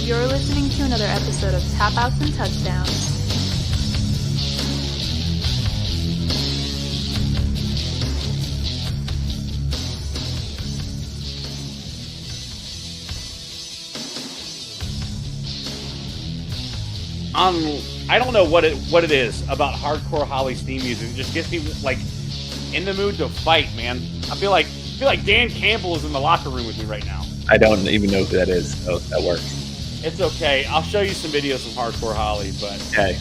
You're listening to another episode of Tap Outs and Touchdowns. I don't know what it is about hardcore Holly's theme music. It just gets me like in the mood to fight, man. I feel like Dan Campbell is in the locker room with me right now. I don't even know who that is, so that works. It's okay. I'll show you some videos from hardcore Holly, but okay.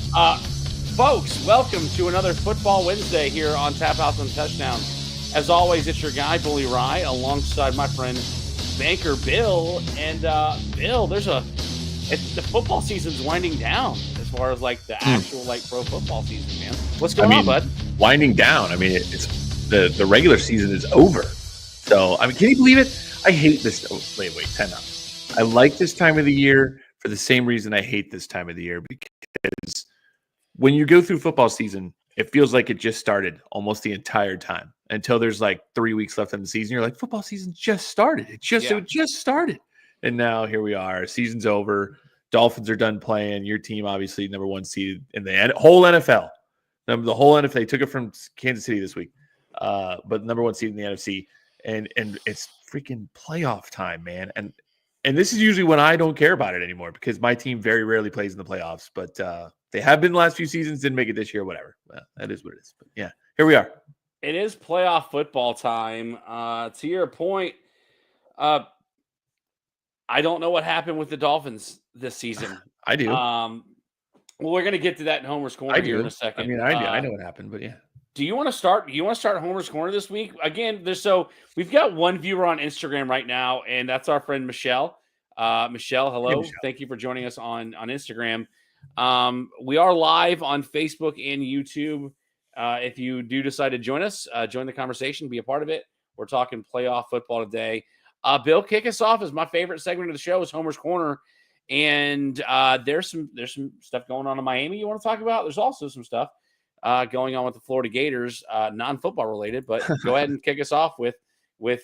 Folks, welcome to another Football Wednesday here on Tap Outs and Touchdowns. As always, it's your guy Bully Rye alongside my friend Banker Bill. And Bill, the football season's winding down as far as like the actual like pro football season, man. What's going on, bud? Winding down. I mean, it's the regular season is over. So, I mean, can you believe it? I hate this. Oh, wait, time out. I like this time of the year for the same reason I hate this time of the year, because when you go through football season, it feels like it just started almost the entire time until there's like 3 weeks left in the season. You're like, football season just started. It just started. And now here we are. Season's over. Dolphins are done playing. Your team, obviously, number one seed in the whole NFL. The whole NFL. They took it from Kansas City this week, but number one seed in the NFC. And it's freaking playoff time, man. And this is usually when I don't care about it anymore because my team very rarely plays in the playoffs. But they have been the last few seasons. Didn't make it this year. Whatever. Well, that is what it is. But yeah, here we are. It is playoff football time. To your point, I don't know what happened with the Dolphins this season. I do. Well, we're going to get to that in Homer's Corner here in a second. I mean, I know what happened, but yeah. Do you want to start? Homer's Corner this week? Again, we've got one viewer on Instagram right now, and that's our friend Michelle. Michelle, hello. Hey, Michelle. Thank you for joining us on Instagram. We are live on Facebook and YouTube. If you do decide to join us, join the conversation, be a part of it. We're talking playoff football today. Bill, kick us off. As my favorite segment of the show is Homer's Corner, and there's some stuff going on in Miami you want to talk about. There's also some stuff going on with the Florida Gators, non-football related. But go ahead and kick us off with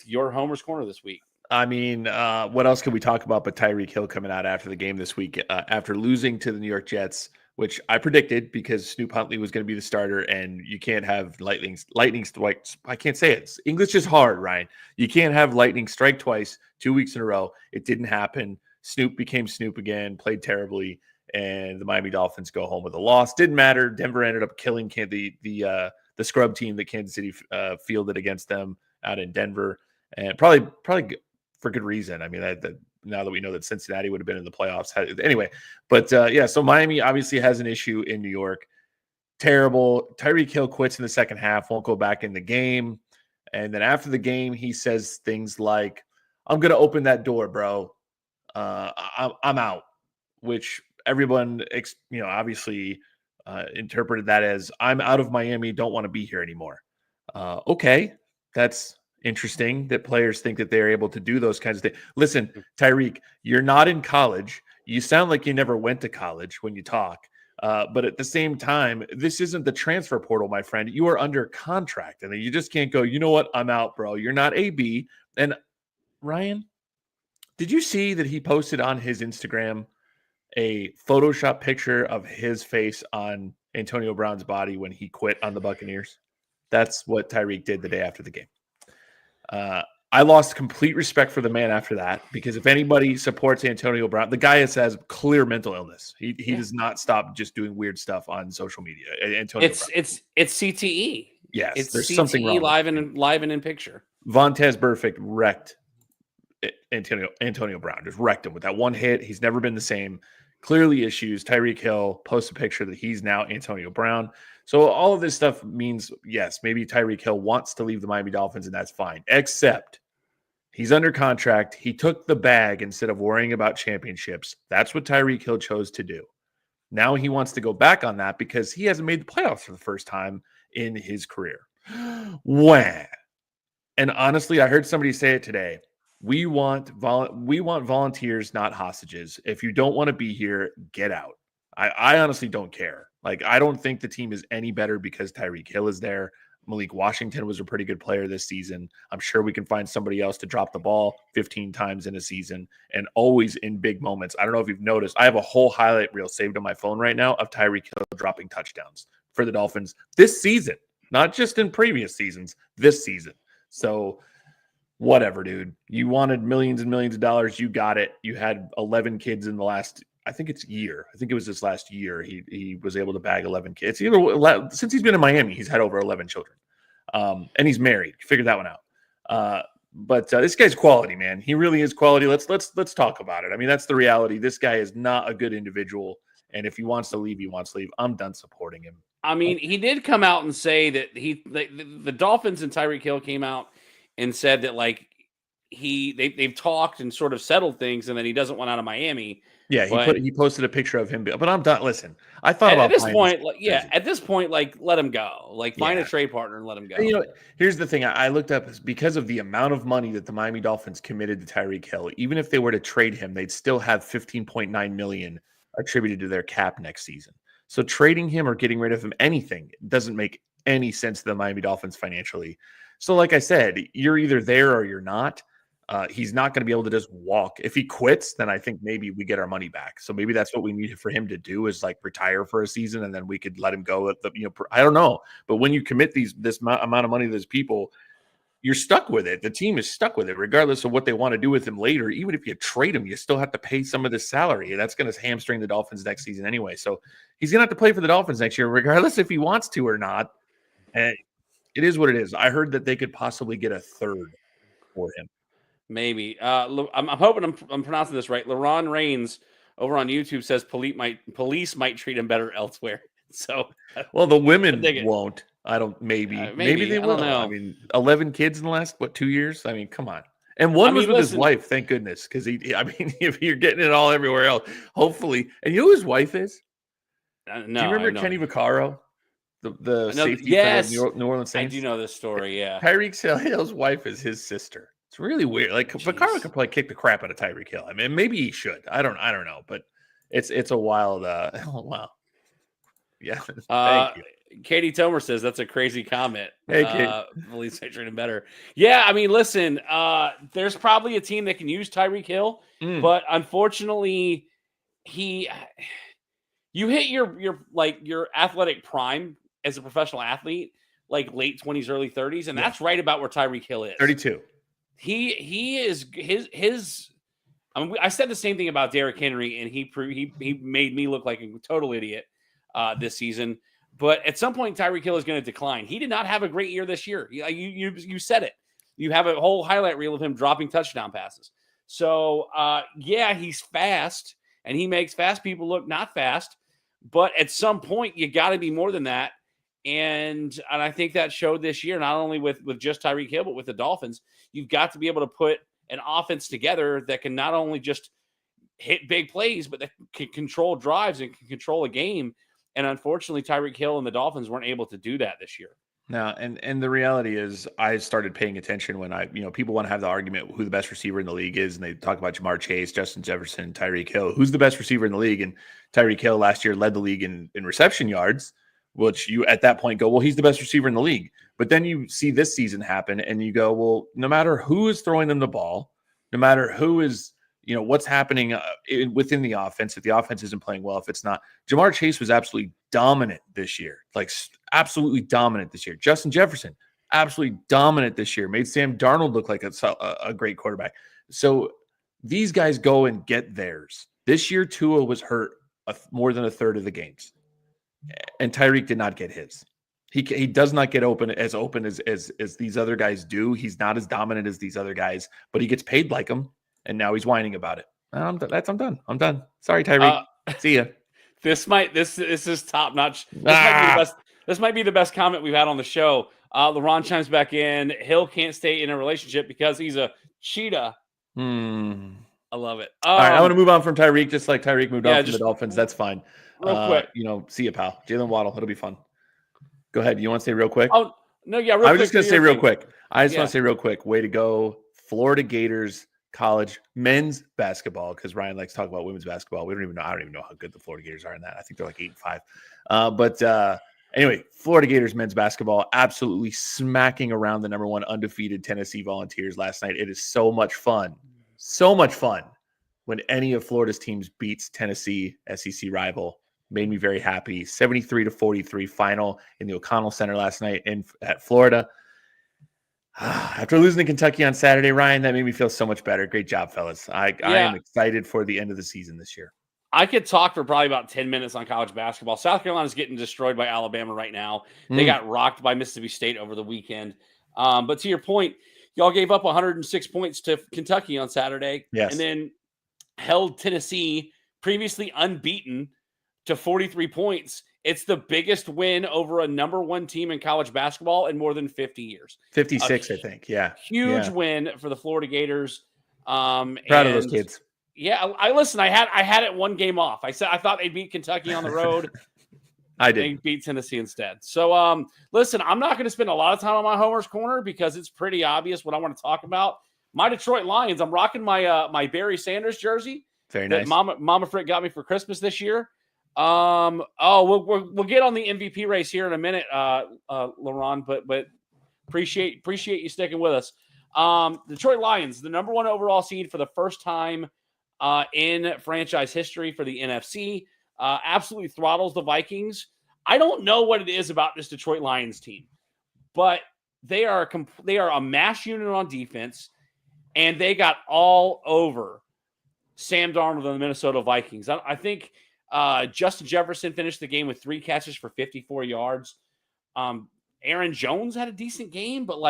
your Homer's Corner this week. I mean, what else could we talk about but Tyreek Hill coming out after the game this week after losing to the New York Jets, which I predicted because Snoop Huntley was going to be the starter, and you can't have lightning strike. I can't say it. English is hard, Ryan. You can't have lightning strike twice 2 weeks in a row. It didn't happen. Snoop became Snoop again, played terribly, and the Miami Dolphins go home with a loss. Didn't matter. Denver ended up killing the scrub team that Kansas City fielded against them out in Denver, and probably for good reason. I mean, now that we know that Cincinnati would have been in the playoffs. Anyway, but so Miami obviously has an issue in New York. Terrible. Tyreek Hill quits in the second half, won't go back in the game. And then after the game, he says things like, I'm going to open that door, bro. I'm out, which everyone, obviously interpreted that as I'm out of Miami, don't want to be here anymore. Okay, that's interesting that players think that they're able to do those kinds of things. Listen, Tyreek, you're not in college. You sound like you never went to college when you talk. But at the same time, this isn't the transfer portal, my friend. You are under contract, and you just can't go, you know what? I'm out, bro. You're not AB. And Ryan, did you see that he posted on his Instagram a Photoshop picture of his face on Antonio Brown's body when he quit on the Buccaneers? That's what Tyreek did the day after the game. I lost complete respect for the man after that, because if anybody supports Antonio Brown, the guy has clear mental illness. He does not stop just doing weird stuff on social media. Antonio Brown. It's CTE. Yes, it's there's CTE something wrong. Live and in picture. Vontaze Burfict wrecked Antonio Brown. Just wrecked him with that one hit. He's never been the same. Clearly issues. Tyreek Hill posts a picture that he's now Antonio Brown. So all of this stuff means, yes, maybe Tyreek Hill wants to leave the Miami Dolphins, and that's fine. Except he's under contract. He took the bag instead of worrying about championships. That's what Tyreek Hill chose to do. Now he wants to go back on that because he hasn't made the playoffs for the first time in his career. Wah. And honestly, I heard somebody say it today. We want volunteers, not hostages. If you don't want to be here, get out. I honestly don't care. Like, I don't think the team is any better because Tyreek Hill is there. Malik Washington was a pretty good player this season. I'm sure we can find somebody else to drop the ball 15 times in a season and always in big moments. I don't know if you've noticed, I have a whole highlight reel saved on my phone right now of Tyreek Hill dropping touchdowns for the Dolphins this season, not just in previous seasons, this season. So whatever, dude. You wanted millions and millions of dollars. You got it. You had 11 kids in the last, I think it's year. I think it was this last year. He was able to bag 11 kids. Since he's been in Miami, he's had over 11 children. And he's married. Figured that one out. But this guy's quality, man. He really is quality. Let's talk about it. I mean, that's the reality. This guy is not a good individual. And if he wants to leave, he wants to leave. I'm done supporting him. I mean, he did come out and say that the Dolphins and Tyreek Hill came out and said that like they've talked and sort of settled things, and that he doesn't want out of Miami. Yeah, he posted a picture of him, but I'm done. Listen, I thought about at this point, at this point, like let him go. Like find a trade partner and let him go. You know, here's the thing: I looked up, is because of the amount of money that the Miami Dolphins committed to Tyreek Hill. Even if they were to trade him, they'd still have $15.9 million attributed to their cap next season. So trading him or getting rid of him, anything, doesn't make any sense to the Miami Dolphins financially. So, like I said, you're either there or you're not. He's not going to be able to just walk. If he quits, then I think maybe we get our money back. So maybe that's what we need for him to do, is like retire for a season, and then we could let him go at the, I don't know. But when you commit this amount of money to those people, you're stuck with it. The team is stuck with it, regardless of what they want to do with him later. Even if you trade him, you still have to pay some of the salary. That's going to hamstring the Dolphins next season anyway. So he's going to have to play for the Dolphins next year, regardless if he wants to or not. And it is what it is. I heard that they could possibly get a third for him. Maybe. I'm hoping I'm pronouncing this right. LaRon Reigns over on YouTube says police might treat him better elsewhere. So, well, the women won't. I don't. Maybe they will. I mean, 11 kids in the last 2 years. I mean, come on. And one was with his wife. Thank goodness, because if you're getting it all everywhere else, hopefully. And you know who his wife is? No. Do you remember Kenny Vaccaro, the safety for the New Orleans Saints? I do know this story. Yeah, Tyreek Hill's wife is his sister. It's really weird. Like Vaccaro could probably kick the crap out of Tyreek Hill. I mean, maybe he should. I don't know, but it's a wild. Oh wow. Yeah. Thank you. Katie Tomer says that's a crazy comment. Hey, Kate. Police are treating better. Yeah, I mean, listen. There's probably a team that can use Tyreek Hill, but unfortunately, you hit your athletic prime as a professional athlete, like late 20s, early 30s, and that's right about where Tyreek Hill is. 32. He is his. I mean, I said the same thing about Derrick Henry, and he made me look like a total idiot this season. But at some point, Tyreek Hill is going to decline. He did not have a great year this year. You said it. You have a whole highlight reel of him dropping touchdown passes. So he's fast, and he makes fast people look not fast. But at some point, you got to be more than that. And I think that showed this year, not only with just Tyreek Hill, but with the Dolphins. You've got to be able to put an offense together that can not only just hit big plays, but that can control drives and can control a game. And unfortunately, Tyreek Hill and the Dolphins weren't able to do that this year. No, and the reality is, I started paying attention when people want to have the argument who the best receiver in the league is, and they talk about Jamar Chase, Justin Jefferson, Tyreek Hill. Who's the best receiver in the league? And Tyreek Hill last year led the league in reception yards, which you at that point go, well, he's the best receiver in the league. But then you see this season happen, and you go, well, no matter who is throwing them the ball, no matter who is, what's happening within the offense, if the offense isn't playing well, if it's not, Jamar Chase was absolutely dominant this year, like absolutely dominant this year. Justin Jefferson, absolutely dominant this year, made Sam Darnold look like a great quarterback. So these guys go and get theirs. This year, Tua was hurt more than a third of the games, and Tyreek did not get his. He does not get open as these other guys do. He's not as dominant as these other guys, but he gets paid like them. And now he's whining about it. I'm done. I'm done. Sorry, Tyreek. See ya. This is top notch. This might be the best comment we've had on the show. LaRon chimes back in. Hill can't stay in a relationship because he's a cheetah. I love it. All right, I want to move on from Tyreek, just like Tyreek moved on from the Dolphins. That's fine. Real quick. See ya, pal. Jalen Waddle. It'll be fun. Go ahead. You want to say real quick? Oh no, yeah. I was just gonna say real quick. I just want to say real quick. Way to go, Florida Gators. College men's basketball, because Ryan likes to talk about women's basketball. I don't even know how good the Florida Gators are in that. I think they're like 8-5. But Anyway, Florida Gators men's basketball absolutely smacking around the number 1 undefeated Tennessee Volunteers last night. It is so much fun when any of Florida's teams beats Tennessee, SEC rival. Made me very happy. 73-43 final in the O'Connell Center last night at Florida. After losing to Kentucky on Saturday, Ryan, that made me feel so much better. Great job, fellas. I am excited for the end of the season this year. I could talk for probably about 10 minutes on college basketball. South Carolina's getting destroyed by Alabama right now. They got rocked by Mississippi State over the weekend. But to your point, y'all gave up 106 points to Kentucky on Saturday. Yes. And then held Tennessee, previously unbeaten, to 43 points. It's the biggest win over a number 1 team in college basketball in more than 50 years. 56, I think. Yeah. Huge win for the Florida Gators. Proud of those kids. Yeah, I had it 1 game off. I thought they'd beat Kentucky on the road. I did. They beat Tennessee instead. So, listen, I'm not going to spend a lot of time on my Homer's Corner because it's pretty obvious what I want to talk about. My Detroit Lions. I'm rocking my Barry Sanders jersey. Very nice. That Mama Frick got me for Christmas this year. We'll get on the MVP race here in a minute, LaRon, but appreciate you sticking with us. Detroit Lions, the number 1 overall seed for the first time in franchise history for the NFC, absolutely throttles the Vikings. I don't know what it is about this Detroit Lions team, but they are a mass unit on defense, and they got all over Sam Darnold and the Minnesota Vikings. I think Justin Jefferson finished the game with 3 catches for 54 yards. Aaron Jones had a decent game, but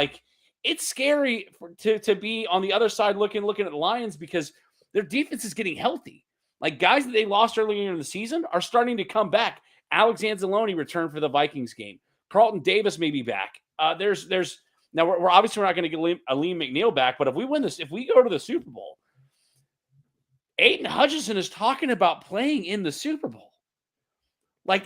it's scary to be on the other side looking at the Lions because their defense is getting healthy. Guys that they lost earlier in the season are starting to come back. Alex Anzalone returned for the Vikings game. Carlton Davis may be back. There's now we're obviously not going to get Aleem McNeil back, but if we win this, if we go to the Super Bowl, Aiden Hutchinson is talking about playing in the Super Bowl.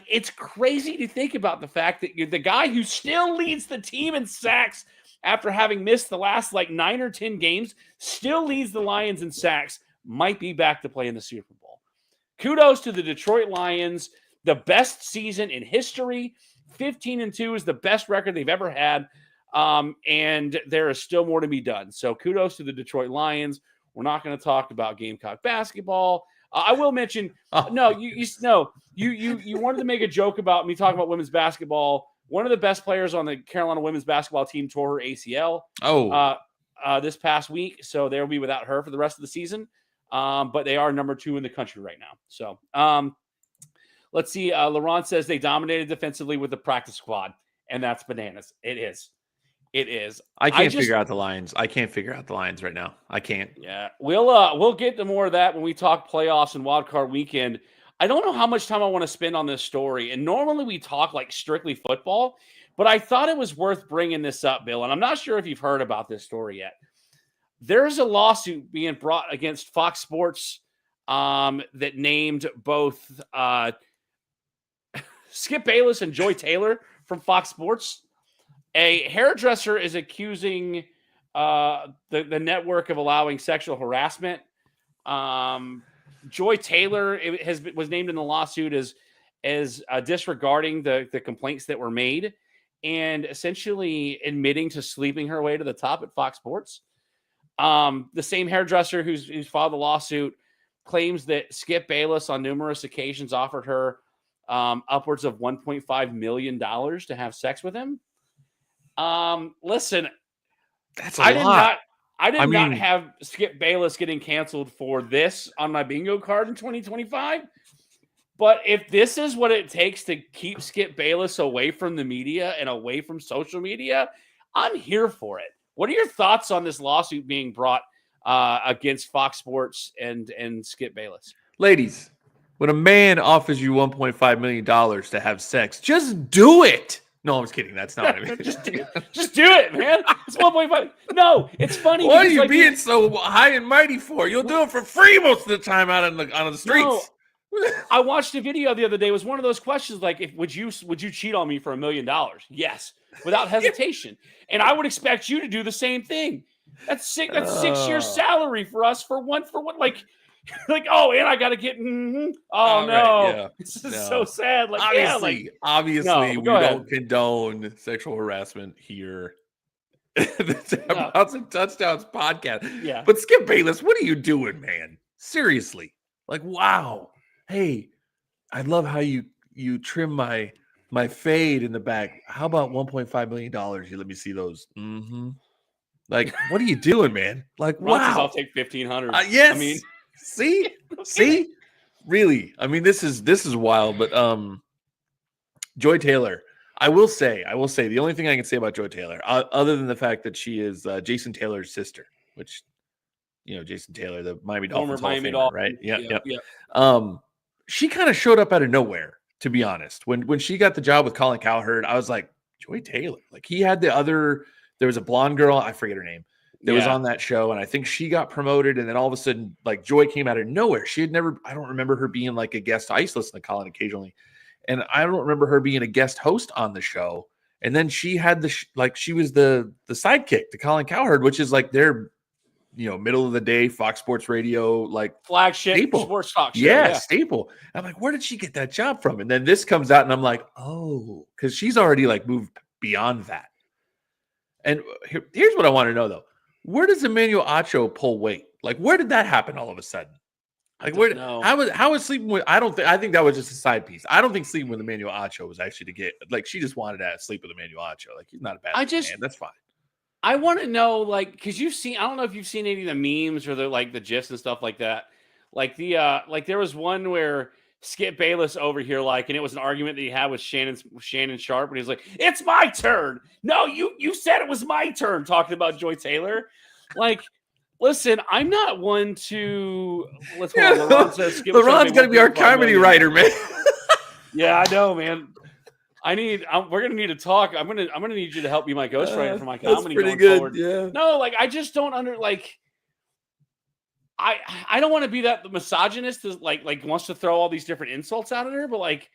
It's crazy to think about the fact that you're the guy who still leads the team in sacks after having missed the last 9 or 10 games, still leads the Lions in sacks, might be back to play in the Super Bowl. Kudos to the Detroit Lions, the best season in history. 15-2 is the best record they've ever had, and there is still more to be done. So kudos to the Detroit Lions. We're not going to talk about Gamecock basketball. I will mention, you wanted to make a joke about me talking about women's basketball. One of the best players on the Carolina women's basketball team tore her ACL this past week, so they'll be without her for the rest of the season. But they are number 2 in the country right now. So let's see. LaRon says they dominated defensively with the practice squad, and that's bananas. It is. I can't figure out the Lions. I can't figure out the Lions right now. I can't. Yeah, we'll get to more of that when we talk playoffs and wild card weekend. I don't know how much time I want to spend on this story, and normally we talk strictly football, but I thought it was worth bringing this up, Bill. And I'm not sure if you've heard about this story yet. There's a lawsuit being brought against Fox Sports that named both Skip Bayless and Joy Taylor from Fox Sports. A hairdresser is accusing the network of allowing sexual harassment. Joy Taylor was named in the lawsuit as disregarding the complaints that were made and essentially admitting to sleeping her way to the top at Fox Sports. The same hairdresser who's filed the lawsuit claims that Skip Bayless on numerous occasions offered her upwards of $1.5 million to have sex with him. Listen, that's a lot. I did not have Skip Bayless getting canceled for this on my bingo card in 2025. But if this is what it takes to keep Skip Bayless away from the media and away from social media, I'm here for it. What are your thoughts on this lawsuit being brought against Fox Sports and Skip Bayless? Ladies, when a man offers you $1.5 million to have sex, just do it. No, I was kidding. That's not what I mean. just do it, man. It's 1.5. No, it's funny. What are you being so high and mighty for? You'll do it for free most of the time out on the streets. No, I watched a video the other day. It was one of those questions would you cheat on me for $1 million? Yes, without hesitation. And I would expect you to do the same thing. That's 6 years salary for us for one. Like, oh, and I got to get. Mm-hmm. Oh no, right, yeah. this is so sad. Like, Obviously, No, we go ahead. don't condone sexual harassment here. The Tap No. Outs and Touchdowns podcast. Yeah. But Skip Bayless, what are you doing, man? Seriously. Like, wow. Hey, I love how you trim my fade in the back. How about $1.5 million? You let me see those. Mm-hmm. Like, what are you doing, man? Like, Ron says, wow. I'll take 1,500. Yes. I mean, see, really. I mean, this is wild. But Joy Taylor. I will say the only thing I can say about Joy Taylor, other than the fact that she is Jason Taylor's sister, which, Jason Taylor, the Miami Dolphins, Miami Dolphins, right? Yeah. She kind of showed up out of nowhere, to be honest. When she got the job with Colin Cowherd, I was like, Joy Taylor. Like, he had there was a blonde girl, I forget her name, that was on that show, and I think she got promoted, and then all of a sudden, like, Joy came out of nowhere. She had never, I don't remember her being like a guest. I used to listen to Colin occasionally. And I don't remember her being a guest host on the show. And then she had she was the sidekick to Colin Cowherd, which is like their, middle of the day Fox Sports Radio, like flagship staple. Sports talk show. Yeah, staple. I'm like, where did she get that job from? And then this comes out, and I'm like, oh, because she's already like moved beyond that. And here's what I want to know though: where does Emmanuel Acho pull weight? Like, where did that happen all of a sudden? Like, how was sleeping with? I think that was just a side piece. I don't think sleeping with Emmanuel Acho was actually to get, like, she just wanted to sleep with Emmanuel Acho. Like, he's not a bad man. That's fine. I want to know, like, because I don't know if you've seen any of the memes or the GIFs and stuff like that. Like there was one where Skip Bayless over here, like, and it was an argument that he had with Shannon Sharp, and he's like, "It's my turn." No, you said it was my turn. Talking about Joy Taylor, like. Listen, I'm not one to. LeRon's going to be our comedy writer, man. Yeah, I know, man. We're gonna need to talk. I'm gonna need you to help be my ghostwriter for my comedy going forward. Yeah. No, like, I just don't I don't want to be that misogynist that like wants to throw all these different insults out of there, but like,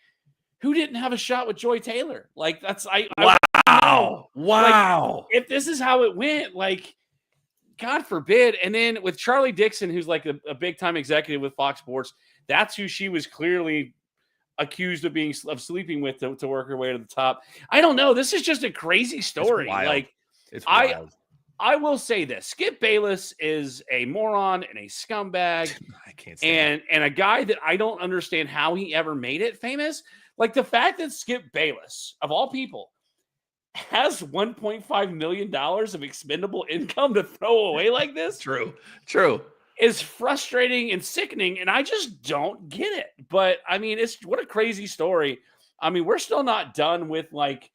who didn't have a shot with Joy Taylor? Like, that's wow. Like, if this is how it went, like, God forbid. And then with Charlie Dixon, who's like a big time executive with Fox Sports, that's who she was clearly accused of sleeping with to work her way to the top. I don't know. This is just a crazy story. Like, it's wild. I will say this: Skip Bayless is a moron and a scumbag. I can't stand and a guy that I don't understand how he ever made it famous. Like, the fact that Skip Bayless, of all people, has $1.5 million of expendable income to throw away like this. True. Is frustrating and sickening, and I just don't get it. But I mean, what a crazy story. I mean, we're still not done with, like,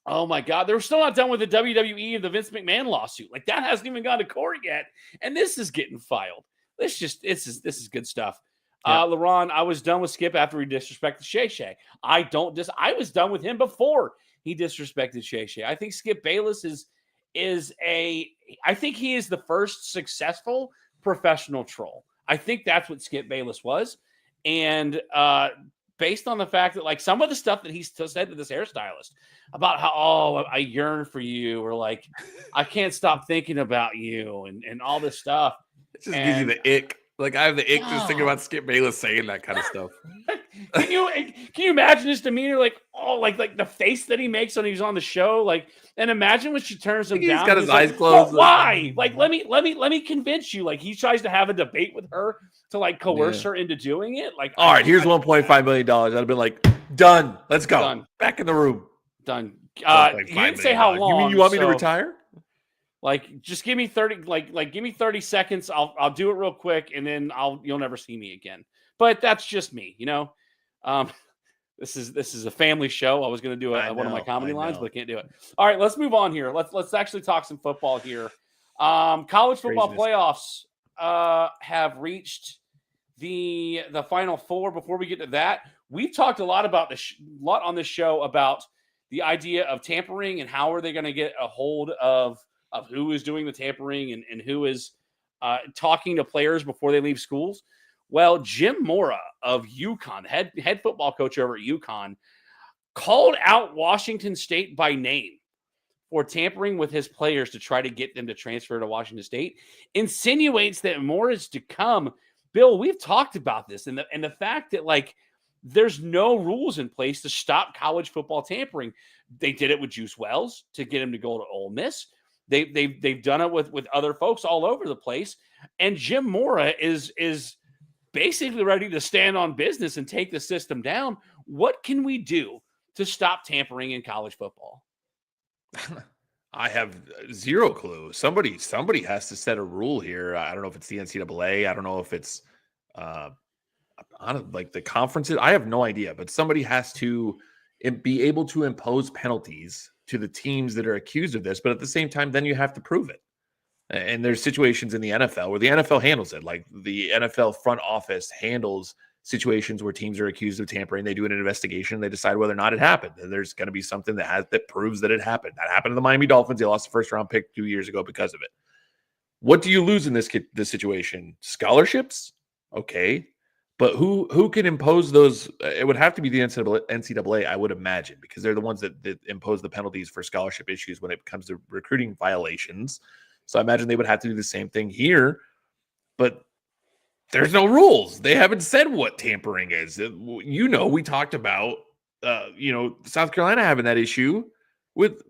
oh my God, they're still not done with the WWE and the Vince McMahon lawsuit. Like, that hasn't even gone to court yet, and this is getting filed. This is good stuff. Yeah. LeRon, I was done with Skip after he disrespected Shay Shay. I was done with him before he disrespected Shay Shay. I think Skip Bayless I think he is the first successful professional troll. I think that's what Skip Bayless was. And based on the fact that, like, some of the stuff that he said to this hairstylist about how, oh, I yearn for you, or like, I can't stop thinking about you, and all this stuff. It just gives you the ick. Like, I have the ick just thinking about Skip Bayless saying that kind of stuff. Can you imagine his demeanor? Like, oh, like the face that he makes when he's on the show. Like, and imagine when she turns him down. He's got his eyes closed. Well, why? Like, let me convince you. Like, he tries to have a debate with her to, like, coerce her into doing it. Like, all right, here's $1.5 million. I'd have been like, done. Let's go. Done. Back in the room. Done. He didn't say how long. You mean you want me to retire? Like, just give me 30. Like, give me 30 seconds. I'll do it real quick, and then you'll never see me again. But that's just me, you know. This is a family show. I was going to do one of my comedy lines, but I can't do it. All right, let's move on here. Let's actually talk some football here. College football playoffs have reached the Final Four. Before we get to that, we've talked a lot about lot on this show about the idea of tampering and how are they going to get a hold of who is doing the tampering and who is talking to players before they leave schools. Well, Jim Mora of UConn, head football coach over at UConn, called out Washington State by name for tampering with his players to try to get them to transfer to Washington State, insinuates that more is to come Bill, we've talked about this and the fact that like there's no rules in place to stop college football tampering. They did it with Juice Wells to get him to go to Ole Miss. They've done it with other folks all over the place. And Jim Mora is basically ready to stand on business and take the system down. What can we do to stop tampering in college football? I have zero clue. Somebody has to set a rule here. I don't know if it's the NCAA. I don't know if it's like the conferences. I have no idea, but somebody has to be able to impose penalties to the teams that are accused of this. But at the same time, then you have to prove it. And there's situations in the NFL where the NFL handles it. Like the NFL front office handles situations where teams are accused of tampering. They do an investigation. They decide whether or not it happened. And there's going to be something that proves that it happened. That happened to the Miami Dolphins. They lost the first round pick 2 years ago because of it. What do you lose in this situation? Scholarships? Okay. But who can impose those? It would have to be the NCAA, I would imagine, because they're the ones that impose the penalties for scholarship issues when it comes to recruiting violations. So I imagine they would have to do the same thing here. But there's no rules. They haven't said what tampering is. We talked about, South Carolina having that issue with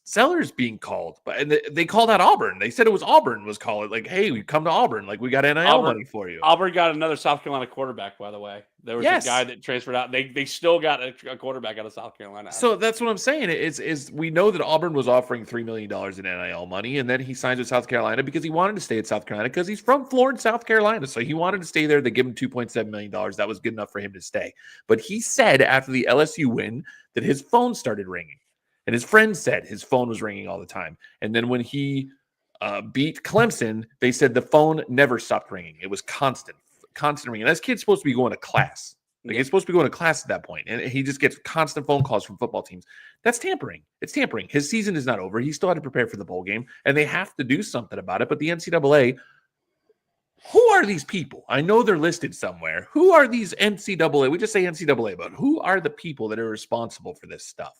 Sellers being called, and they called out Auburn. They said it was Auburn was calling, like, hey, we come to Auburn, like we got NIL money for you. Auburn got another South Carolina quarterback, by the way. There was a guy that transferred out. They still got a quarterback out of South Carolina. So that's what I'm saying. Is we know that Auburn was offering $3 million in NIL money, and then he signs with South Carolina because he wanted to stay at South Carolina because he's from Florence, South Carolina. So he wanted to stay there. They give him $2.7 million. That was good enough for him to stay. But he said after the LSU win that his phone started ringing. And his friend said his phone was ringing all the time. And then when he beat Clemson, they said the phone never stopped ringing. It was constant ringing. And this kid's supposed to be going to class. Like, he's supposed to be going to class at that point. And he just gets constant phone calls from football teams. That's tampering. It's tampering. His season is not over. He still had to prepare for the bowl game. And they have to do something about it. But the NCAA, who are these people? I know they're listed somewhere. Who are these NCAA? We just say NCAA, but who are the people that are responsible for this stuff?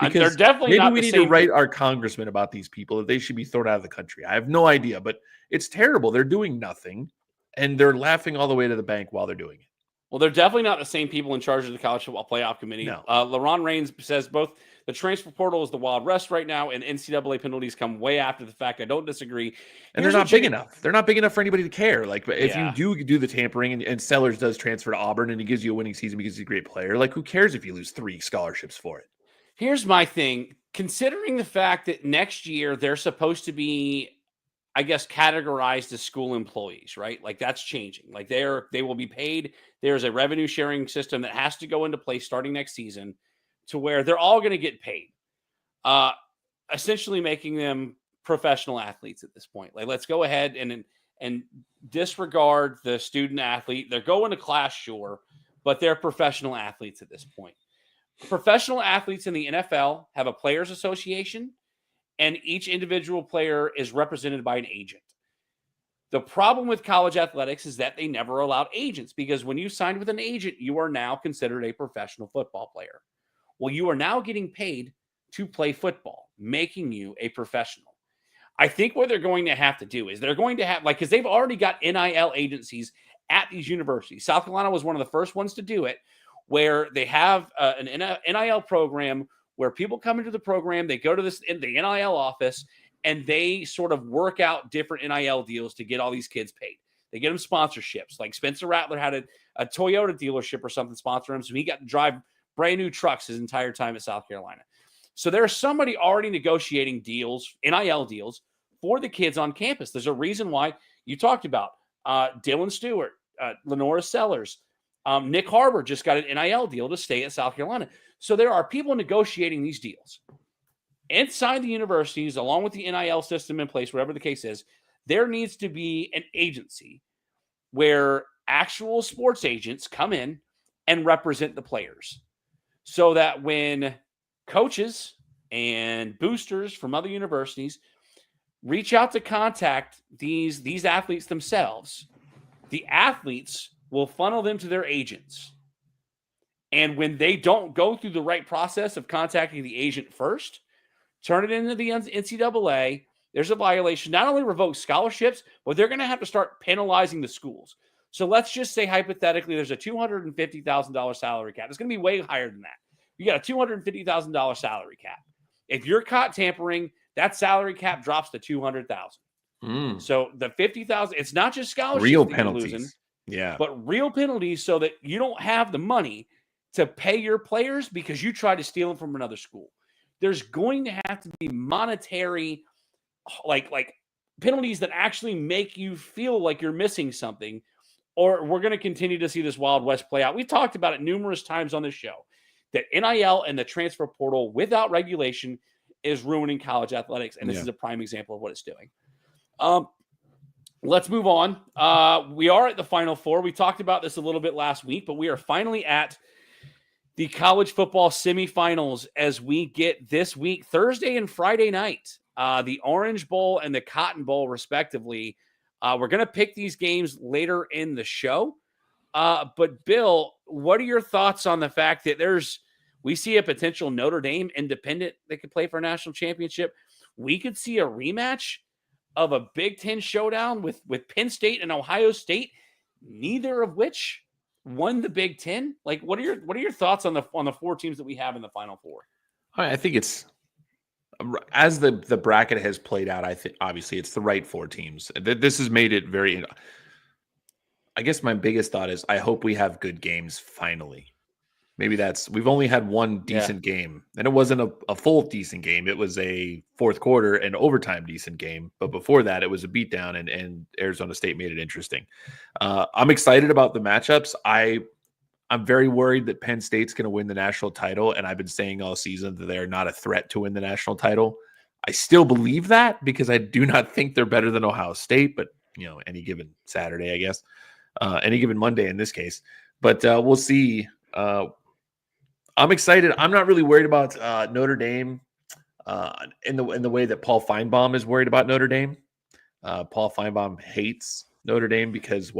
Because they're definitely maybe we need to write our congressman about these people that they should be thrown out of the country. I have no idea, but it's terrible. They're doing nothing, and they're laughing all the way to the bank while they're doing it. Well, they're definitely not the same people in charge of the College Football Playoff Committee. No. LaRon Reigns says both the transfer portal is the Wild West right now, and NCAA penalties come way after the fact. I don't disagree. And they're not big enough. They're not big enough for anybody to care. Like, if you do the tampering and Sellers does transfer to Auburn and he gives you a winning season because he's a great player, like, who cares if you lose 3 scholarships for it? Here's my thing. Considering the fact that next year they're supposed to be, I guess, categorized as school employees, right? Like, that's changing. Like, they will be paid. There's a revenue sharing system that has to go into place starting next season to where they're all going to get paid, essentially making them professional athletes at this point. Like, let's go ahead and disregard the student athlete. They're going to class, sure, but they're professional athletes at this point. Professional athletes in the NFL have a players association, and each individual player is represented by an agent. The problem with college athletics is that they never allowed agents, because when you signed with an agent, you are now considered a professional football player. Well, you are now getting paid to play football, making you a professional. I think what they're going to have to do is they're going to have, like, because they've already got NIL agencies at these universities. South Carolina was one of the first ones to do it, where they have an NIL program where people come into the program, they go to the NIL office, and they sort of work out different NIL deals to get all these kids paid. They get them sponsorships. Like Spencer Rattler had a Toyota dealership or something sponsor him, so he got to drive brand new trucks his entire time at South Carolina. So there's somebody already negotiating deals, NIL deals, for the kids on campus. There's a reason why you talked about Dylan Stewart, Lenora Sellers, Nick Harbor just got an NIL deal to stay at South Carolina. So there are people negotiating these deals. Inside the universities, along with the NIL system in place, whatever the case is, there needs to be an agency where actual sports agents come in and represent the players, so that when coaches and boosters from other universities reach out to contact these athletes themselves, the athletes will funnel them to their agents. And when they don't go through the right process of contacting the agent first, turn it into the NCAA, there's a violation. Not only revoke scholarships, but they're going to have to start penalizing the schools. So let's just say hypothetically there's a $250,000 salary cap. It's going to be way higher than that. You got a $250,000 salary cap. If you're caught tampering, that salary cap drops to $200,000. So the $50,000, it's not just scholarships real that penalties. you're losing, yeah, but real penalties so that you don't have the money to pay your players because you tried to steal them from another school. There's going to have to be monetary, like penalties that actually make you feel like you're missing something, or we're going to continue to see this Wild West play out. We've talked about it numerous times on this show that NIL and the transfer portal without regulation is ruining college athletics, and this is a prime example of what it's doing. Let's move on. We are at the Final Four. We talked about this a little bit last week, but we are finally at the college football semifinals as we get this week, Thursday and Friday night, the Orange Bowl and the Cotton Bowl, respectively. We're going to pick these games later in the show. But Bill, what are your thoughts on the fact that we see a potential Notre Dame independent that could play for a national championship? We could see a rematch of a Big Ten showdown with Penn State and Ohio State, neither of which won the Big Ten. Like, what are your thoughts on the four teams that we have in the Final Four? I think it's, as the bracket has played out, I think obviously it's the right four teams. This has made it very. I guess my biggest thought is I hope we have good games finally. Maybe we've only had one decent game, and it wasn't a full decent game. It was a fourth quarter and overtime decent game. But before that, it was a beatdown, and Arizona State made it interesting. I'm excited about the matchups. I'm very worried that Penn State's going to win the national title, and I've been saying all season that they're not a threat to win the national title. I still believe that because I do not think they're better than Ohio State, but any given Saturday, I guess, any given Monday in this case. But we'll see. I'm excited. I'm not really worried about Notre Dame in the way that Paul Feinbaum is worried about Notre Dame. Paul Feinbaum hates Notre Dame because,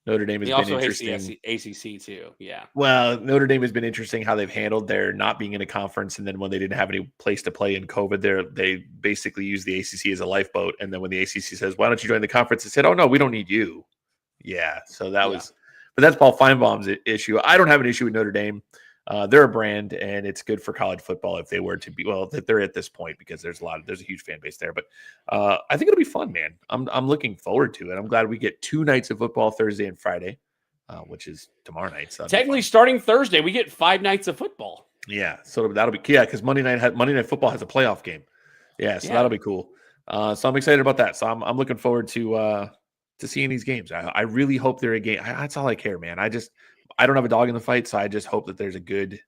Notre Dame has been interesting. He also hates the ACC too. Yeah. Well, Notre Dame has been interesting how they've handled their not being in a conference, and then when they didn't have any place to play in COVID, they basically used the ACC as a lifeboat. And then when the ACC says, "Why don't you join the conference?" they said, "Oh no, we don't need you." Yeah. So that was, but that's Paul Feinbaum's issue. I don't have an issue with Notre Dame. They're a brand, and it's good for college football if they were to be, that they're at this point because there's a huge fan base there. But I think it'll be fun, man. I'm looking forward to it. I'm glad we get 2 nights of football, Thursday and Friday, which is tomorrow night. So technically, starting Thursday, we get 5 nights of football. Yeah, so that'll be because Monday Night Football has a playoff game. Yeah, so that'll be cool. So I'm excited about that. So I'm looking forward to seeing these games. I really hope they're a game. That's all I care, man. I don't have a dog in the fight, so I just hope that there's a good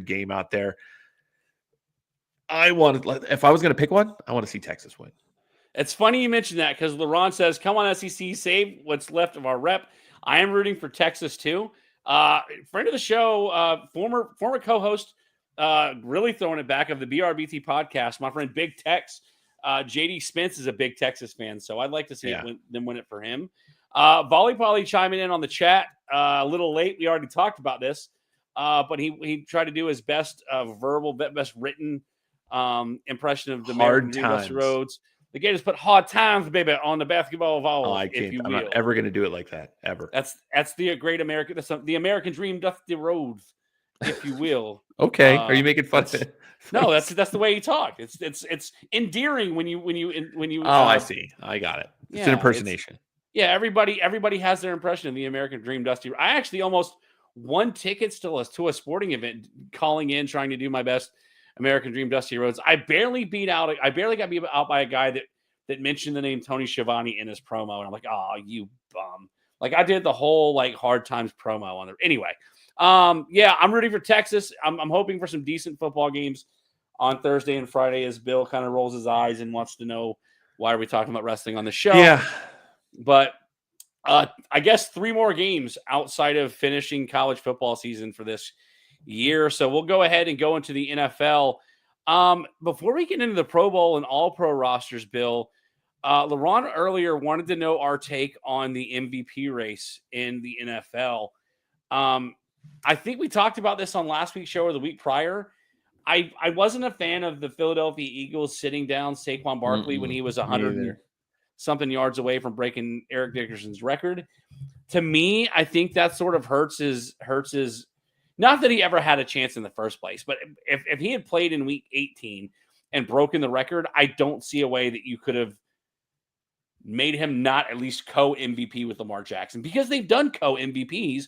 game out there. If I was going to pick one, I want to see Texas win. It's funny you mentioned that because LaRon says, "Come on, SEC, save what's left of our rep." I am rooting for Texas too. Friend of the show, former co-host, really throwing it back of the BRBT podcast. My friend Big Tex, JD Spence is a big Texas fan, so I'd like to see them win it for him. Volley chiming in on the chat a little late. We already talked about this, but he tried to do his best best written impression of the American Dream Dusty Rhodes. The Gators put hard times, baby, on the basketball ball. I can't. I'm not ever going to do it like that ever. That's the great American. That's the American Dream Dusty Rhodes, if you will. Okay, are you making fun of it? No, that's the way you talk. It's endearing when you. Oh, I see. I got it. It's an impersonation. Everybody has their impression of the American Dream Dusty. I actually almost won tickets to a sporting event, calling in, trying to do my best American Dream Dusty Rhodes. I barely got beat out by a guy that mentioned the name Tony Schiavone in his promo, and I'm like, oh, you bum. Like I did the whole hard times promo on there. Anyway, I'm rooting for Texas. I'm hoping for some decent football games on Thursday and Friday as Bill kind of rolls his eyes and wants to know why are we talking about wrestling on the show. Yeah. But I guess 3 more games outside of finishing college football season for this year. So we'll go ahead and go into the NFL. Before we get into the Pro Bowl and all-pro rosters, Bill, LaRon earlier wanted to know our take on the MVP race in the NFL. I think we talked about this on last week's show or the week prior. I wasn't a fan of the Philadelphia Eagles sitting down Saquon Barkley when he was 100. something yards away from breaking Eric Dickerson's record. To me, I think that sort of hurts his not that he ever had a chance in the first place, but if he had played in week 18 and broken the record, I don't see a way that you could have made him not at least co-MVP with Lamar Jackson, because they've done co-MVPs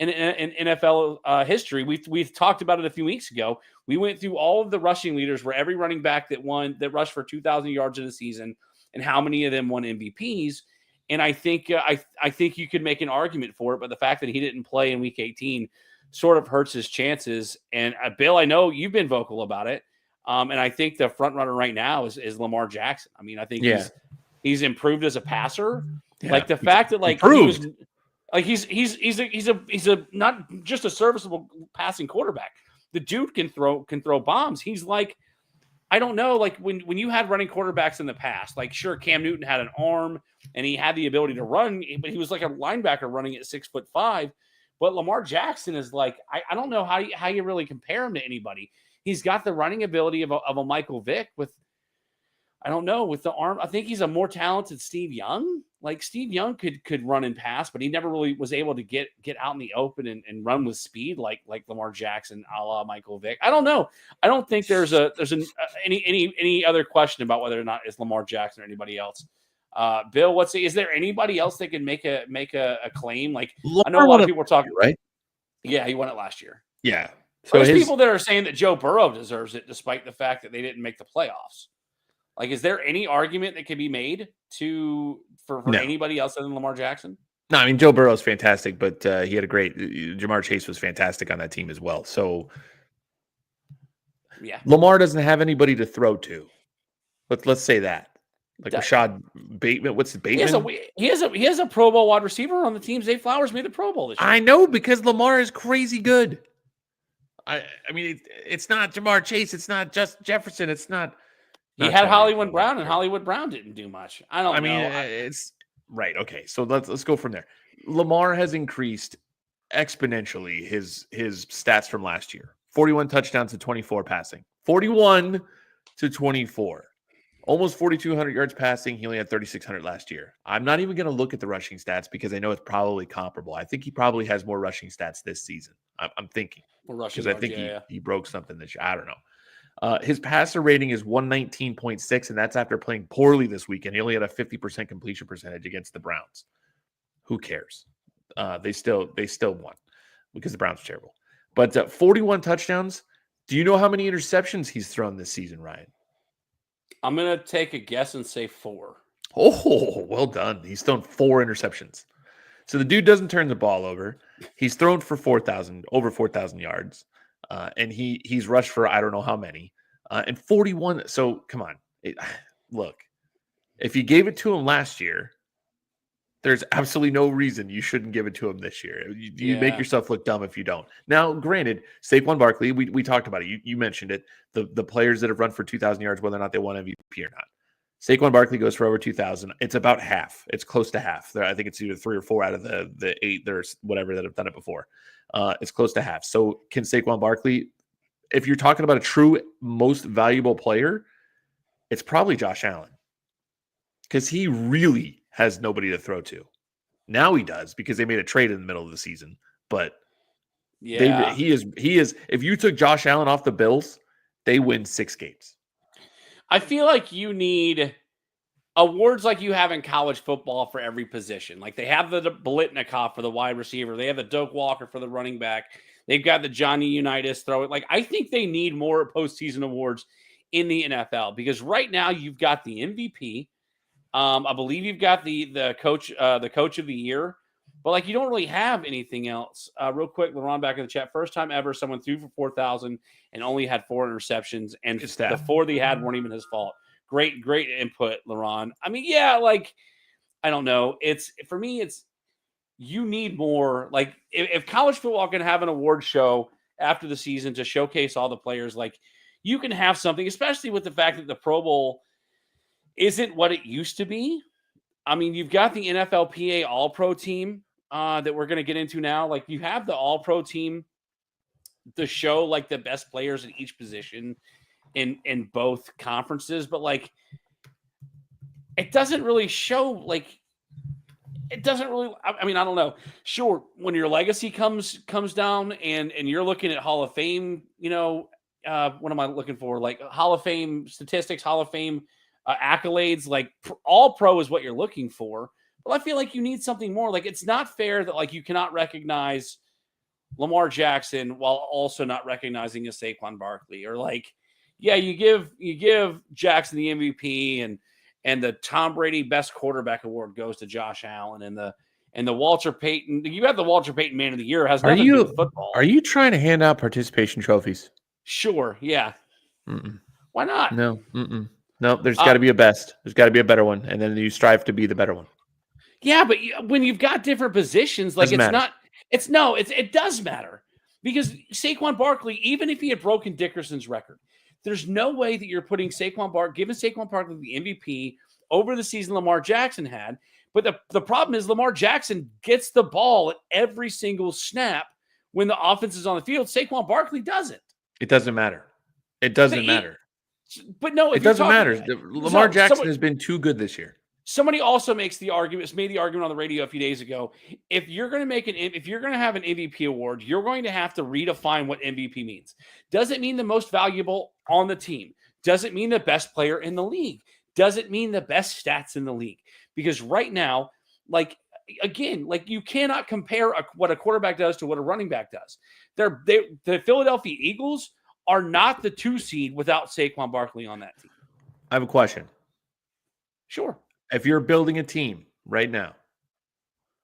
in NFL history. We've talked about it a few weeks ago. We went through all of the rushing leaders where every running back that rushed for 2,000 yards in a season and how many of them won MVPs. And I think I think you could make an argument for it, but the fact that he didn't play in week 18 sort of hurts his chances. And Bill, I know you've been vocal about it. And I think the front runner right now is Lamar Jackson. I mean, I think he's improved as a passer. Yeah. Like the fact that he's a not just a serviceable passing quarterback. The dude can throw bombs. He's like, I don't know, like when you had running quarterbacks in the past, like sure, Cam Newton had an arm and he had the ability to run, but he was like a linebacker running at 6'5". But Lamar Jackson is like, I don't know how you really compare him to anybody. He's got the running ability of a Michael Vick with, I don't know, with the arm. I think he's a more talented Steve Young. Like Steve Young could run and pass, but he never really was able to get out in the open and run with speed like Lamar Jackson, a la Michael Vick. I don't know. I don't think there's any other question about whether or not it's Lamar Jackson or anybody else. Bill, is there anybody else that can make a claim? Like Lamar, I know a lot of people are talking, right? Yeah, he won it last year. Yeah. So there's people that are saying that Joe Burrow deserves it despite the fact that they didn't make the playoffs. Like, is there any argument that can be made for no. anybody else other than Lamar Jackson? No, I mean, Joe Burrow is fantastic, but he had a great Jamar Chase was fantastic on that team as well. So yeah, Lamar doesn't have anybody to throw to. Let's say that. Like Rashad Bateman. What's the Bateman? He has a Pro Bowl wide receiver on the team. Zay Flowers made the Pro Bowl this year. I know, because Lamar is crazy good. I mean, it's not Jamar Chase. It's not just Jefferson. It's not. He had Hollywood Brown, and Hollywood Brown didn't do much. I mean, it's right. Okay, so let's go from there. Lamar has increased exponentially his stats from last year. 41 touchdowns to 24 passing. 41 to 24. Almost 4,200 yards passing. He only had 3,600 last year. I'm not even going to look at the rushing stats because I know it's probably comparable. I think he probably has more rushing stats this season. I'm thinking. Because I think he broke something this year. I don't know. His passer rating is 119.6, and that's after playing poorly this weekend. He only had a 50% completion percentage against the Browns. Who cares? They still won because the Browns are terrible. But 41 touchdowns. Do you know how many interceptions he's thrown this season, Ryan? I'm going to take a guess and say 4. Oh, well done. He's thrown 4 interceptions. So the dude doesn't turn the ball over. He's thrown for over 4,000 yards. And he's rushed for I don't know how many. And 41. So come on. Look, if you gave it to him last year, there's absolutely no reason you shouldn't give it to him this year. You make yourself look dumb if you don't. Now, granted, Saquon Barkley, we talked about it. You mentioned it. The players that have run for 2,000 yards, whether or not they won MVP or not. Saquon Barkley goes for over 2,000. It's about half. It's close to half. I think it's either 3 or 4 out of the 8 there's whatever that have done it before. It's close to half. So can Saquon Barkley, if you're talking about a true most valuable player, it's probably Josh Allen, because he really has nobody to throw to. Now he does, because they made a trade in the middle of the season. But yeah, he is. If you took Josh Allen off the Bills, they win 6 games. I feel like you need awards like you have in college football for every position. Like they have the Biletnikoff for the wide receiver. They have the Doak Walker for the running back. They've got the Johnny Unitas throw it. Like, I think they need more postseason awards in the NFL, because right now you've got the MVP. I believe you've got the coach of the year, but like you don't really have anything else. Real quick, LeBron back in the chat. First time ever someone threw for 4,000 and only had 4 interceptions, and the 4 that he had weren't even his fault. Great input, LeBron. I mean, yeah, like I don't know. For me, you need more. Like if college football can have an award show after the season to showcase all the players, like you can have something, especially with the fact that the Pro Bowl isn't what it used to be. I mean, you've got the NFLPA All-Pro team that we're going to get into now. Like you have the All-Pro team to show like the best players in each position in both conferences. But like it doesn't really show like it doesn't really. I mean, I don't know. Sure, when your legacy comes down and you're looking at Hall of Fame, what am I looking for? Like Hall of Fame statistics, Hall of Fame accolades, like all pro is what you're looking for. But I feel like you need something more. Like it's not fair that like you cannot recognize Lamar Jackson while also not recognizing a Saquon Barkley, or like, yeah, you give Jackson the MVP and the Tom Brady Best Quarterback Award goes to Josh Allen, and the Walter Payton. You have the Walter Payton Man of the Year. It has nothing to do with football. Are you trying to hand out participation trophies? Sure. Yeah. Mm-mm. Why not? No. Mm-mm. No. There's got to be a best. There's got to be a better one, and then you strive to be the better one. Yeah, but when you've got different positions, like Doesn't matter. it does matter, because Saquon Barkley, even if he had broken Dickerson's record, there's no way that you're putting giving Saquon Barkley the MVP over the season Lamar Jackson had. But the problem is Lamar Jackson gets the ball at every single snap when the offense is on the field. Saquon Barkley doesn't. It doesn't matter. It doesn't matter. But no, it doesn't matter. Lamar Jackson has been too good this year. Somebody also made the argument on the radio a few days ago. If you're going to have an MVP award, you're going to have to redefine what MVP means. Does it mean the most valuable on the team? Does it mean the best player in the league? Does it mean the best stats in the league? Because right now, like you cannot compare what a quarterback does to what a running back does. The Philadelphia Eagles are not the 2 seed without Saquon Barkley on that team. I have a question. Sure. If you're building a team right now,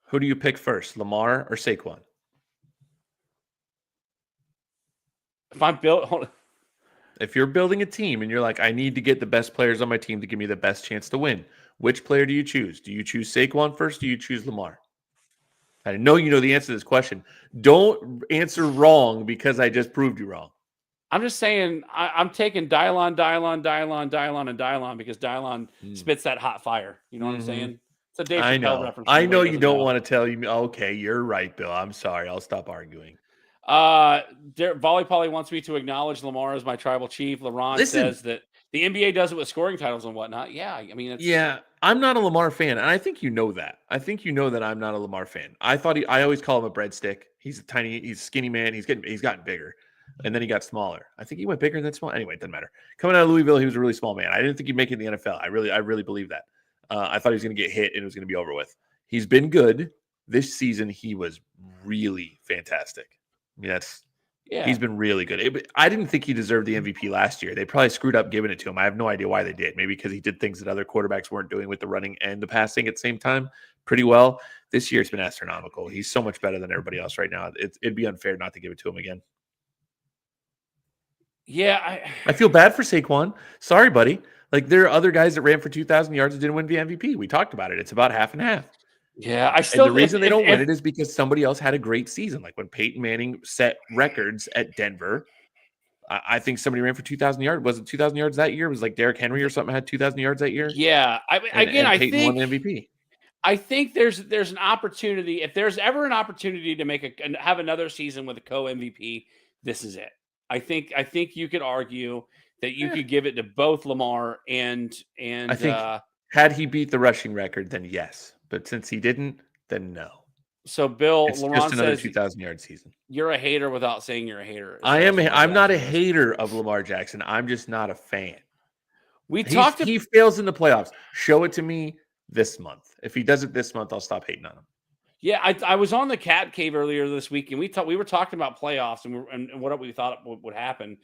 who do you pick first, Lamar or Saquon? If you're building a team and you're like, I need to get the best players on my team to give me the best chance to win, which player do you choose? Do you choose Saquon first? Do you choose Lamar? I know you know the answer to this question. Don't answer wrong because I just proved you wrong. I'm just saying I'm taking Dylon, and Dylon because Dylon spits that hot fire. You know what I'm saying? It's a Dave Chappelle reference. I know you don't want to tell you. Okay, you're right, Bill. I'm sorry. I'll stop arguing. Volley Polly wants me to acknowledge Lamar as my tribal chief. LaRon says that the NBA does it with scoring titles and whatnot. Yeah, I mean, I'm not a Lamar fan, and I think you know that. I think you know that I'm not a Lamar fan. I always call him a breadstick. He's a skinny man. He's gotten bigger. And then he got smaller. I think he went bigger than small. Anyway, it doesn't matter. Coming out of Louisville, he was a really small man. I didn't think he'd make it in the NFL. I really believe that. I thought he was going to get hit and it was going to be over with. He's been good. This season, he was really fantastic. I mean, he's been really good. I didn't think he deserved the MVP last year. They probably screwed up giving it to him. I have no idea why they did. Maybe because he did things that other quarterbacks weren't doing with the running and the passing at the same time pretty well. This year, it's been astronomical. He's so much better than everybody else right now. It'd be unfair not to give it to him again. Yeah, I feel bad for Saquon. Sorry, buddy. Like, there are other guys that ran for 2,000 yards and didn't win the MVP. We talked about it. It's about half and half. Yeah, the reason they don't win it is because somebody else had a great season. Like when Peyton Manning set records at Denver, I think somebody ran for 2,000 yards. Was it 2,000 yards that year? It was like Derrick Henry or something had 2,000 yards that year. Yeah, I Peyton won the MVP. I think there's an opportunity. If there's ever an opportunity to have another season with a co-MVP, this is it. I think you could argue that you could give it to both Lamar and I think had he beat the rushing record, then yes. But since he didn't, then no. So Bill, it's LaRon just another says 2,000-yard season. You're a hater without saying you're a hater. I'm not a hater of Lamar Jackson. I'm just not a fan. He fails in the playoffs. Show it to me this month. If he does it this month, I'll stop hating on him. Yeah, I was on the Cat Cave earlier this week, and we were talking about playoffs and what we thought would happen.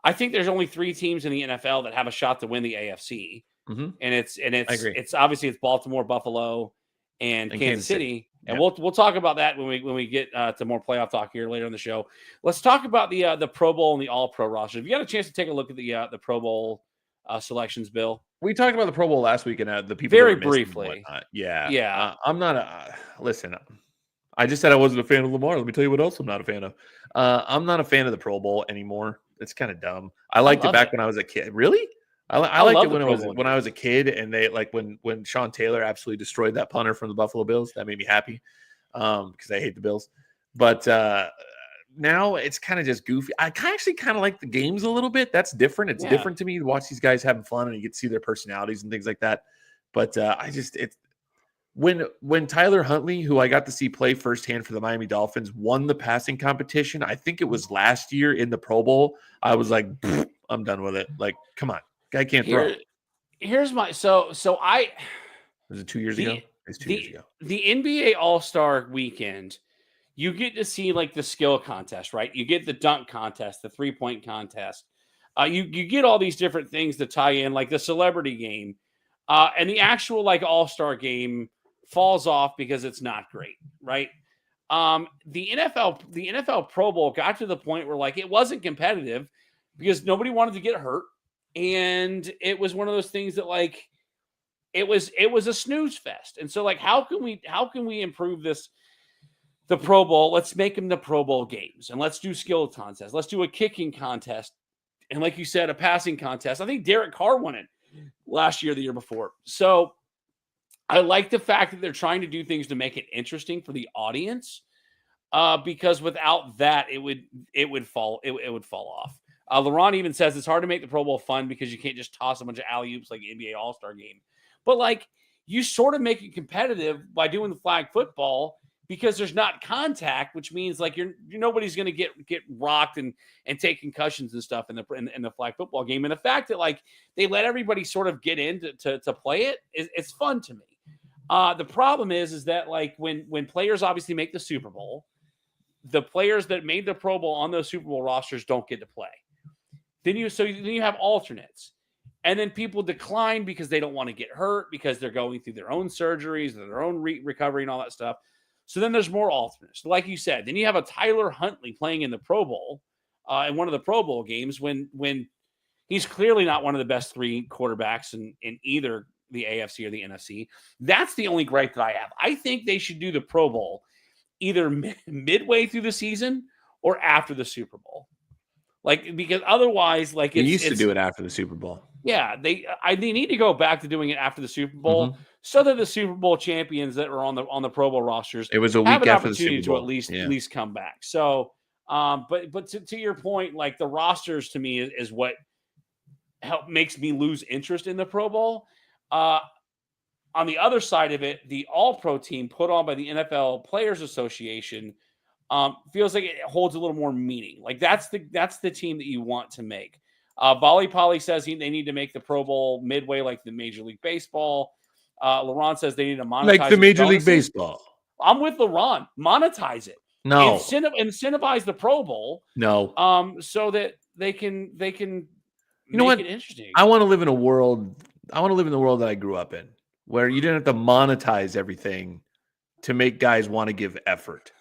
I think there's only 3 teams in the NFL that have a shot to win the AFC, and it's obviously it's Baltimore, Buffalo, and Kansas City. And we'll talk about that when we get to more playoff talk here later in the show. Let's talk about the Pro Bowl and the All Pro roster. Have you got a chance to take a look at the Pro Bowl selections, Bill? We talked about the Pro Bowl last week and the people very briefly. Yeah. I'm not listen. I just said I wasn't a fan of Lamar. Let me tell you what else I'm not a fan of. I'm not a fan of the Pro Bowl anymore. It's kind of dumb. I liked it back when I was a kid. Really? I liked it when I was a kid, and they like when Sean Taylor absolutely destroyed that punter from the Buffalo Bills. That made me happy because I hate the Bills. But now it's kind of just goofy. I actually kind of like the games a little bit. That's different. It's different to me to watch these guys having fun and you get to see their personalities and things like that. But when Tyler Huntley, who I got to see play firsthand for the Miami Dolphins, won the passing competition, I think it was last year in the Pro Bowl, I was like, I'm done with it. Like, come on, guy can't throw. Here's my was it 2 years ago? It's 2 years ago. The NBA All-Star weekend, you get to see like the skill contest, right? You get the dunk contest, the 3-point contest. You get all these different things to tie in, like the celebrity game, and the actual like All-Star game falls off because it's not great, right? The NFL Pro Bowl got to the point where like it wasn't competitive because nobody wanted to get hurt, and it was one of those things that like it was a snooze fest. And so like how can we improve this? The Pro Bowl, let's make them the Pro Bowl games, and let's do skill contests. Let's do a kicking contest, and like you said, a passing contest. I think Derek Carr won it last year, the year before. So I like the fact that they're trying to do things to make it interesting for the audience, because without that, it would fall off. LeBron even says it's hard to make the Pro Bowl fun because you can't just toss a bunch of alley-oops like the NBA All-Star game. But like you sort of make it competitive by doing the flag football because there's not contact, which means like nobody's going to get rocked and take concussions and stuff in the flag football game. And the fact that like they let everybody sort of get in to play it's fun to me. The problem is that like when players obviously make the Super Bowl, the players that made the Pro Bowl on those Super Bowl rosters don't get to play. Then you have alternates, and then people decline because they don't want to get hurt because they're going through their own surgeries, their own recovery, and all that stuff. So then there's more alternates. Like you said, then you have a Tyler Huntley playing in the Pro Bowl, in one of the Pro Bowl games when he's clearly not one of the best three quarterbacks in either the AFC or the NFC. That's the only gripe that I have. I think they should do the Pro Bowl either midway through the season or after the Super Bowl. Like, because otherwise, like they used to do it after the Super Bowl. Yeah, they need to go back to doing it after the Super Bowl, so that the Super Bowl champions that are on the Pro Bowl rosters it was a week after the Super Bowl to at least come back. So, but to your point, like the rosters to me is what makes me lose interest in the Pro Bowl. On the other side of it, the All-Pro team put on by the NFL Players Association feels like it holds a little more meaning. Like that's the team that you want to make. Volley Polly says they need to make the Pro Bowl midway like the Major League Baseball. Laurent says they need to monetize like the Major League Baseball. I'm with Laurent. Monetize it. No. Incentivize the Pro Bowl. No. So that they can you know what? It interesting. I want to live in a world. I want to live in the world that I grew up in, where you didn't have to monetize everything to make guys want to give effort.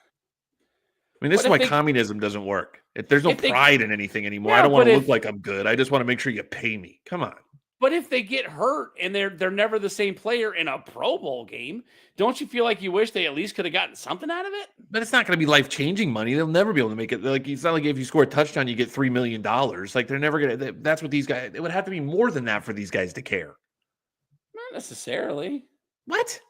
I mean, this is why communism doesn't work. There's no pride in anything anymore. I don't want to look like I'm good. I just want to make sure you pay me. Come on. But if they get hurt and they're never the same player in a Pro Bowl game, don't you feel like you wish they at least could have gotten something out of it? But it's not going to be life-changing money. They'll never be able to make it. Like, it's not like if you score a touchdown, you get $3 million. Like, they're never going to. That's what these guys. It would have to be more than that for these guys to care. Not necessarily. What?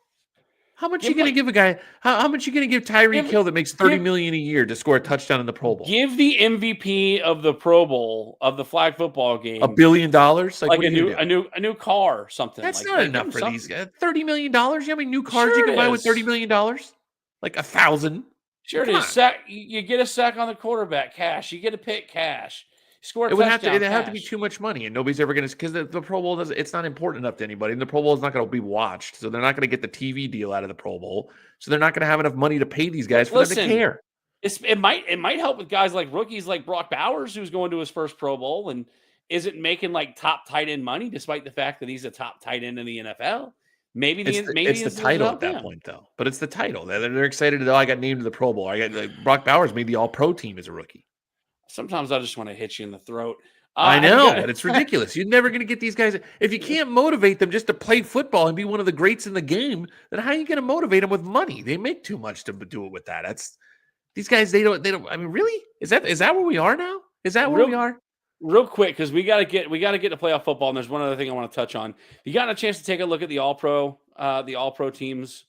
How much are you going to give a guy? How much are you going to give Tyreek Hill that makes $30 million a year to score a touchdown in the Pro Bowl? Give the MVP of the Pro Bowl of the flag football game $1 billion, like a new car or something. That's not enough for these guys. $30 million. You know how many new cars you can buy with $30 million? Like 1,000. Sure it is. You get a sack on the quarterback, cash. You get a pick, cash. Score. It would have to be too much money, and nobody's ever going to, because the Pro Bowl doesn't. It's not important enough to anybody, and the Pro Bowl is not going to be watched, so they're not going to get the TV deal out of the Pro Bowl, so they're not going to have enough money to pay these guys for them to care. It might help with guys like rookies like Brock Bowers, who's going to his first Pro Bowl and isn't making like top tight end money, despite the fact that he's a top tight end in the NFL. Maybe it's the title at that point, though. But it's the title. They're excited that I got named to the Pro Bowl. I got Brock Bowers made the All Pro team as a rookie. Sometimes I just want to hit you in the throat. I know, but it's ridiculous. You're never going to get these guys. If you can't motivate them just to play football and be one of the greats in the game, then how are you going to motivate them with money? They make too much to do it with that. These guys. They don't. I mean, really? Is that where we are now? Is that where we are? Real quick, because we got to get to playoff football. And there's one other thing I want to touch on. You got a chance to take a look at the All Pro teams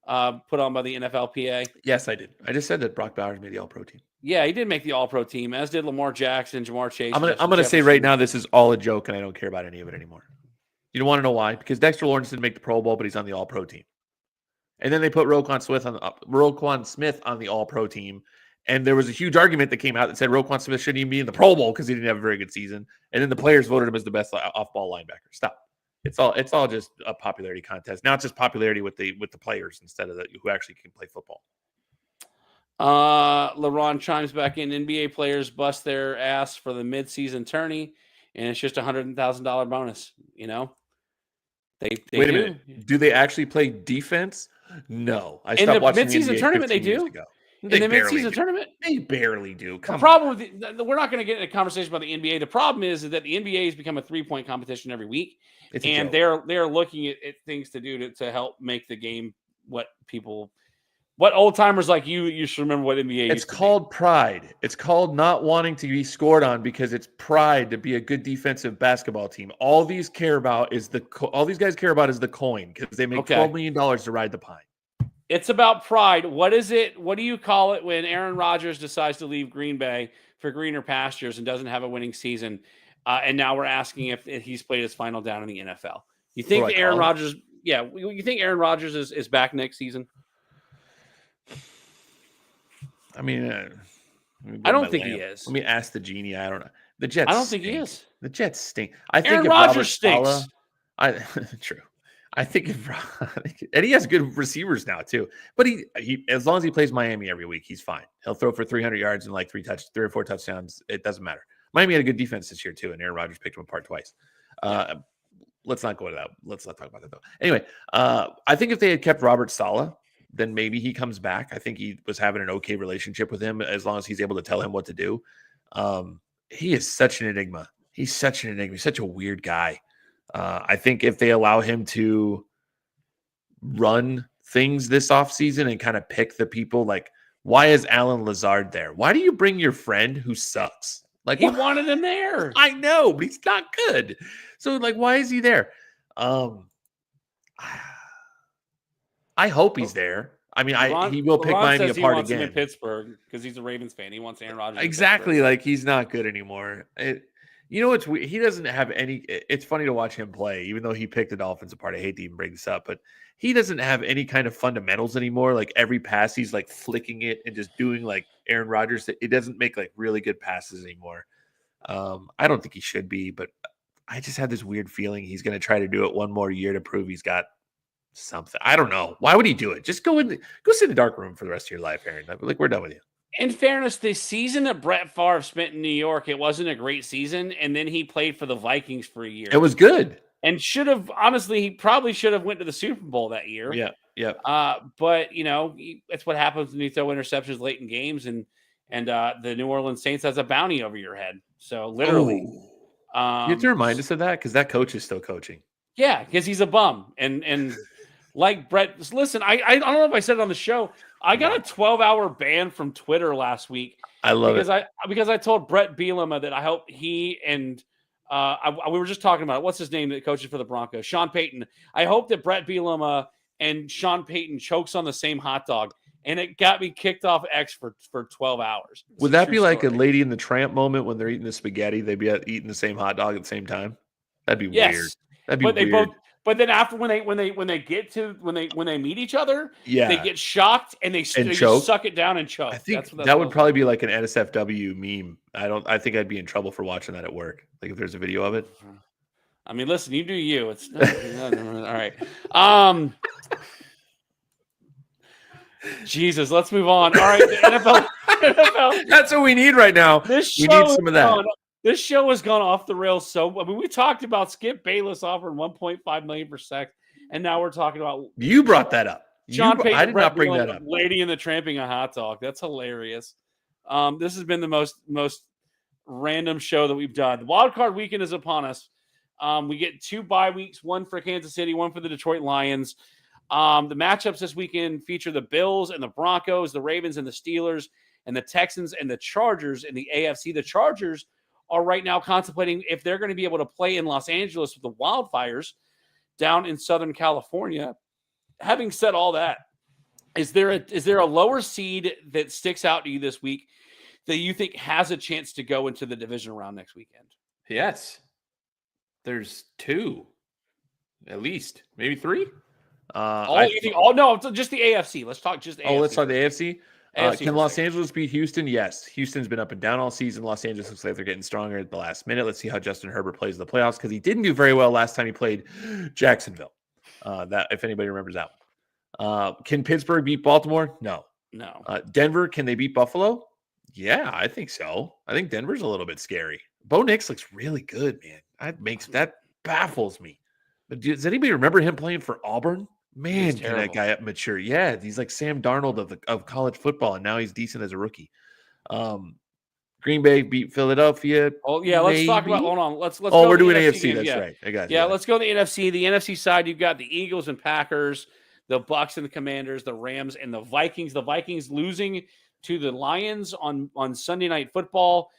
put on by the NFLPA? Yes, I did. I just said that Brock Bowers made the All Pro team. Yeah, he did make the All-Pro team, as did Lamar Jackson, Jamar Chase. I'm gonna say right now, this is all a joke, and I don't care about any of it anymore. You don't want to know why? Because Dexter Lawrence didn't make the Pro Bowl, but he's on the All-Pro team. And then they put Roquan Smith on the All-Pro team. And there was a huge argument that came out that said Roquan Smith shouldn't even be in the Pro Bowl because he didn't have a very good season. And then the players voted him as the best off-ball linebacker. Stop. It's all just a popularity contest. Now it's just popularity with the players instead of who actually can play football. LeBron chimes back in. NBA players bust their ass for the midseason tourney, and it's just $100,000 bonus. You know, they wait a minute. Do they actually play defense? No, I stopped watching the midseason tournament. They do. In the midseason tournament, they barely do. The problem with we're not going to get in a conversation about the NBA. The problem is that the NBA has become a 3-point competition every week, and they're looking at things to do to help make the game what old timers like you should remember what NBA. It's called pride. It's called not wanting to be scored on because it's pride to be a good defensive basketball team. All these guys care about is the coin because they make $12 million to ride the pine. It's about pride. What is it? What do you call it when Aaron Rodgers decides to leave Green Bay for greener pastures and doesn't have a winning season? And now we're asking if he's played his final down in the NFL. You think Aaron Rodgers? Yeah, you think Aaron Rodgers is back next season? I mean, I don't think he is. Let me ask the genie. I don't know. The Jets. I don't think he is. The Jets stink. I think Aaron Rodgers stinks. True. I think and he has good receivers now too. But he as long as he plays Miami every week, he's fine. He'll throw for 300 yards and like 3 or 4 touchdowns. It doesn't matter. Miami had a good defense this year too, and Aaron Rodgers picked him apart twice. Let's not go to that. Let's not talk about that though. Anyway, I think if they had kept Robert Saleh, then maybe he comes back. I think he was having an okay relationship with him as long as he's able to tell him what to do. He is such an enigma. He's such an enigma. He's such a weird guy. I think if they allow him to run things this offseason and kind of pick the people, like, why is Alan Lazard there? Why do you bring your friend who sucks? Like, he wanted him there. I know, but he's not good. So, like, why is he there? I hope he's there. I mean, he will pick Miami apart again. He wants him in Pittsburgh because he's a Ravens fan. He wants Aaron Rodgers. Exactly. Like, he's not good anymore. You know what's weird? He doesn't have any. It's funny to watch him play, even though he picked the Dolphins apart. I hate to even bring this up, but he doesn't have any kind of fundamentals anymore. Like every pass, he's like flicking it and just doing like Aaron Rodgers. It doesn't make like really good passes anymore. I don't think he should be, but I just have this weird feeling he's going to try to do it one more year to prove he's got something. I don't know. Why would he do it? Just go sit in the dark room for the rest of your life, Aaron. Like, we're done with you. In fairness, the season that Brett Favre spent in New York, it wasn't a great season. And then he played for the Vikings for a year. It was good. And he probably should have went to the Super Bowl that year. Yeah. But, it's what happens when you throw interceptions late in games. And the New Orleans Saints has a bounty over your head. So, literally. You have to remind us of that because that coach is still coaching. Yeah, because he's a bum. And like Brett, listen, I don't know if I said it on the show. I got a 12-hour ban from Twitter last week. I love it. Because I told Brett Bielema that I hope he and we were just talking about it. What's his name that coaches for the Broncos? Sean Payton. I hope that Brett Bielema and Sean Payton chokes on the same hot dog. And it got me kicked off X for 12 hours. Would that be like a Lady in the Tramp moment when they're eating the spaghetti? They'd be eating the same hot dog at the same time. That'd be weird. That'd be weird. But then after when they meet each other, they get shocked and they suck it down and choke. I think that would probably be like an NSFW meme. I think I'd be in trouble for watching that at work. Like if there's a video of it. I mean, listen, you do you. It's all right. Jesus, let's move on. All right, the NFL. That's what we need right now. We need some of that. This show has gone off the rails. We talked about Skip Bayless offering $1.5 million per sack, and now we're talking about. You brought that up. Sean Payton. I did not bring that up. Lady in the Tramping a hot dog. That's hilarious. This has been the most random show that we've done. The Wild Card Weekend is upon us. We get 2 bye weeks, one for Kansas City, one for the Detroit Lions. The matchups this weekend feature the Bills and the Broncos, the Ravens and the Steelers, and the Texans and the Chargers in the AFC. The Chargers are right now contemplating if they're going to be able to play in Los Angeles with the Wildfires down in Southern California. Having said all that, is there a lower seed that sticks out to you this week that you think has a chance to go into the division round next weekend? Yes. There's 2. At least maybe 3. No, just the AFC. Let's talk just the AFC. Let's talk the AFC. AFC Can Los Angeles beat Houston? Yes. Houston's been up and down all season. Los Angeles looks like they're getting stronger at the last minute. Let's see how Justin Herbert plays in the playoffs because he didn't do very well last time he played Jacksonville. That if anybody remembers that one. Can Pittsburgh beat Baltimore? No. Denver, can they beat Buffalo? Yeah, I think so. I think Denver's a little bit scary. Bo Nix looks really good, man. That baffles me. But does anybody remember him playing for Auburn? Man, can that guy mature? Yeah, he's like Sam Darnold of college football, and now he's decent as a rookie. Green Bay beat Philadelphia. Oh yeah, let's talk about. Hold on, let's. Oh, we're doing AFC. That's right. I got you. Yeah, let's go to the NFC. The NFC side, you've got the Eagles and Packers, the Bucs and the Commanders, the Rams and the Vikings. The Vikings losing to the Lions on Sunday Night Football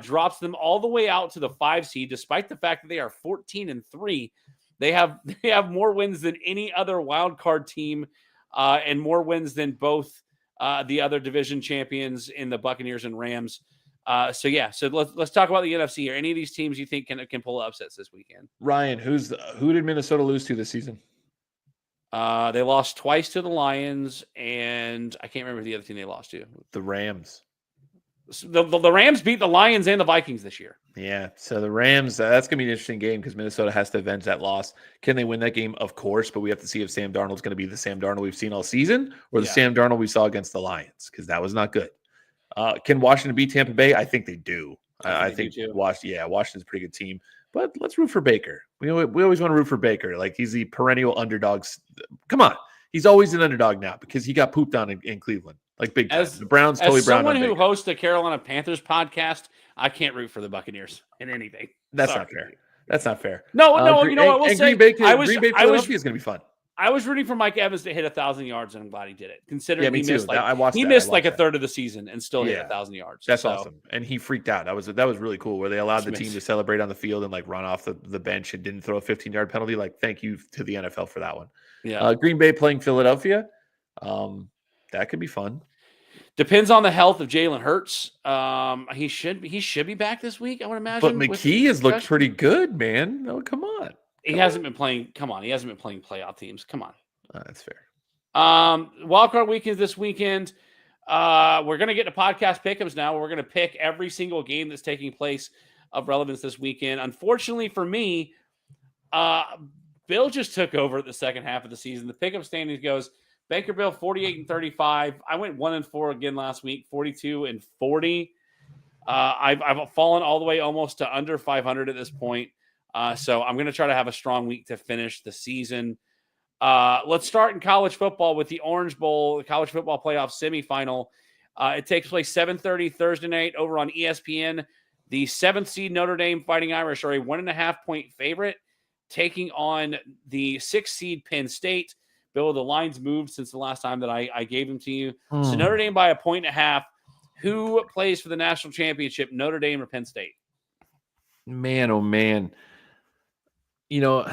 drops them all the way out to the 5 seed, despite the fact that they are 14-3. They have more wins than any other wild card team, and more wins than both the other division champions in the Buccaneers and Rams. So let's talk about the NFC here. Any of these teams you think can pull upsets this weekend? Ryan, who did Minnesota lose to this season? They lost twice to the Lions, and I can't remember the other team they lost to. The Rams. The Rams beat the Lions and the Vikings this year. Yeah, so the Rams, that's going to be an interesting game because Minnesota has to avenge that loss. Can they win that game? Of course, but we have to see if Sam Darnold's going to be the Sam Darnold we've seen all season or the Sam Darnold we saw against the Lions because that was not good. Can Washington beat Tampa Bay? I think they do. I think Washington's a pretty good team. But let's root for Baker. We always want to root for Baker. Like he's the perennial underdog. Come on. He's always an underdog now because he got pooped on in Cleveland. Like big time. The Browns totally brown. As someone who hosts the Carolina Panthers podcast, I can't root for the Buccaneers in anything. That's not fair. That's not fair. No, you know what? We'll say Green Bay Philadelphia is going to be fun. I was rooting for Mike Evans to hit 1,000 yards, and I'm glad he did it. Considering he missed like a third of the season and still hit 1,000 yards. That's awesome, and he freaked out. That was really cool. Where they allowed the team to celebrate on the field and like run off the bench and didn't throw a 15-yard penalty. Like, thank you to the NFL for that one. Yeah, Green Bay playing Philadelphia, that could be fun. Depends on the health of Jalen Hurts. He should be back this week, I would imagine. But McKee has looked pretty good, man. Oh, come on. He hasn't been playing. Come on, he hasn't been playing playoff teams. Come on. That's fair. Wildcard weekend this weekend. We're going to get to podcast pick'ems now. We're going to pick every single game that's taking place of relevance this weekend. Unfortunately for me, Bill just took over the second half of the season. The pick'em standings goes Baker Bill 48-35. I went 1-4 again last week, 42-40. I've fallen all the way almost to under 500 at this point. So I'm going to try to have a strong week to finish the season. Let's start in college football with the Orange Bowl, the college football playoff semifinal. It takes place 7:30 Thursday night over on ESPN. The 7th seed Notre Dame Fighting Irish are a 1.5-point favorite, taking on the 6th seed Penn State. Bill, the lines moved since the last time that I gave them to you. So Notre Dame by 1.5. Who plays for the national championship, Notre Dame or Penn State? Man, oh man. You know,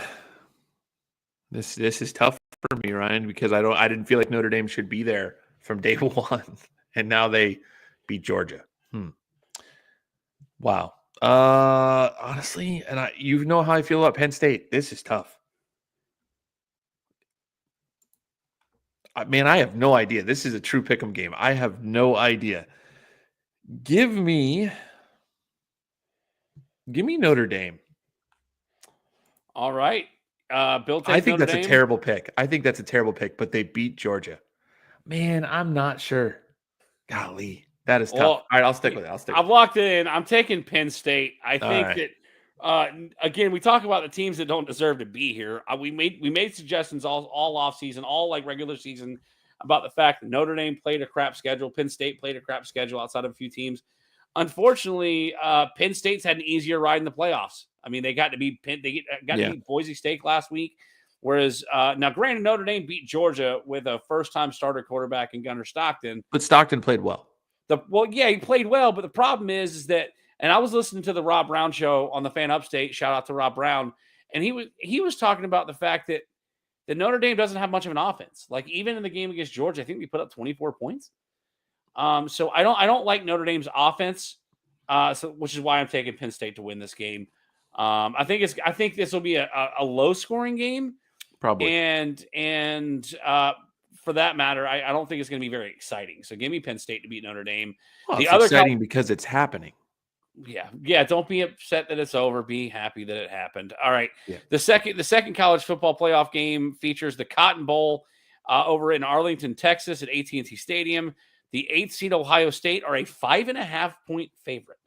this is tough for me, Ryan, because I didn't feel like Notre Dame should be there from day one, and now they beat Georgia. Wow. Honestly, and you know how I feel about Penn State. This is tough. Man, I have no idea. This is a true pick'em game. I have no idea. Give me Notre Dame. All right. Bill, I think that's a terrible pick. But they beat Georgia. Man, I'm not sure. Golly, that is tough. All right, I'll stick with it. I've locked it in. I'm taking Penn State. I think that, again, we talk about the teams that don't deserve to be here. We made suggestions all off season, all like regular season, about the fact that Notre Dame played a crap schedule. Penn State played a crap schedule outside of a few teams. Unfortunately, Penn State's had an easier ride in the playoffs. I mean, they got to beat to beat Boise State last week. Whereas now, granted, Notre Dame beat Georgia with a first-time starter quarterback in Gunnar Stockton. But Stockton played well. He played well. But the problem is that, and I was listening to the Rob Brown show on the Fan Upstate. Shout out to Rob Brown, and he was talking about the fact that Notre Dame doesn't have much of an offense. Like even in the game against Georgia, I think we put up 24 points. So I don't like Notre Dame's offense. Which is why I'm taking Penn State to win this game. I think this will be a low scoring game. Probably. And for that matter, I don't think it's going to be very exciting. So give me Penn State to beat Notre Dame. Well, it's exciting because it's happening. Yeah. Don't be upset that it's over. Be happy that it happened. All right. Yeah. The second college football playoff game features the Cotton Bowl over in Arlington, Texas, at AT&T Stadium. The 8th seed Ohio State are a 5.5-point favorite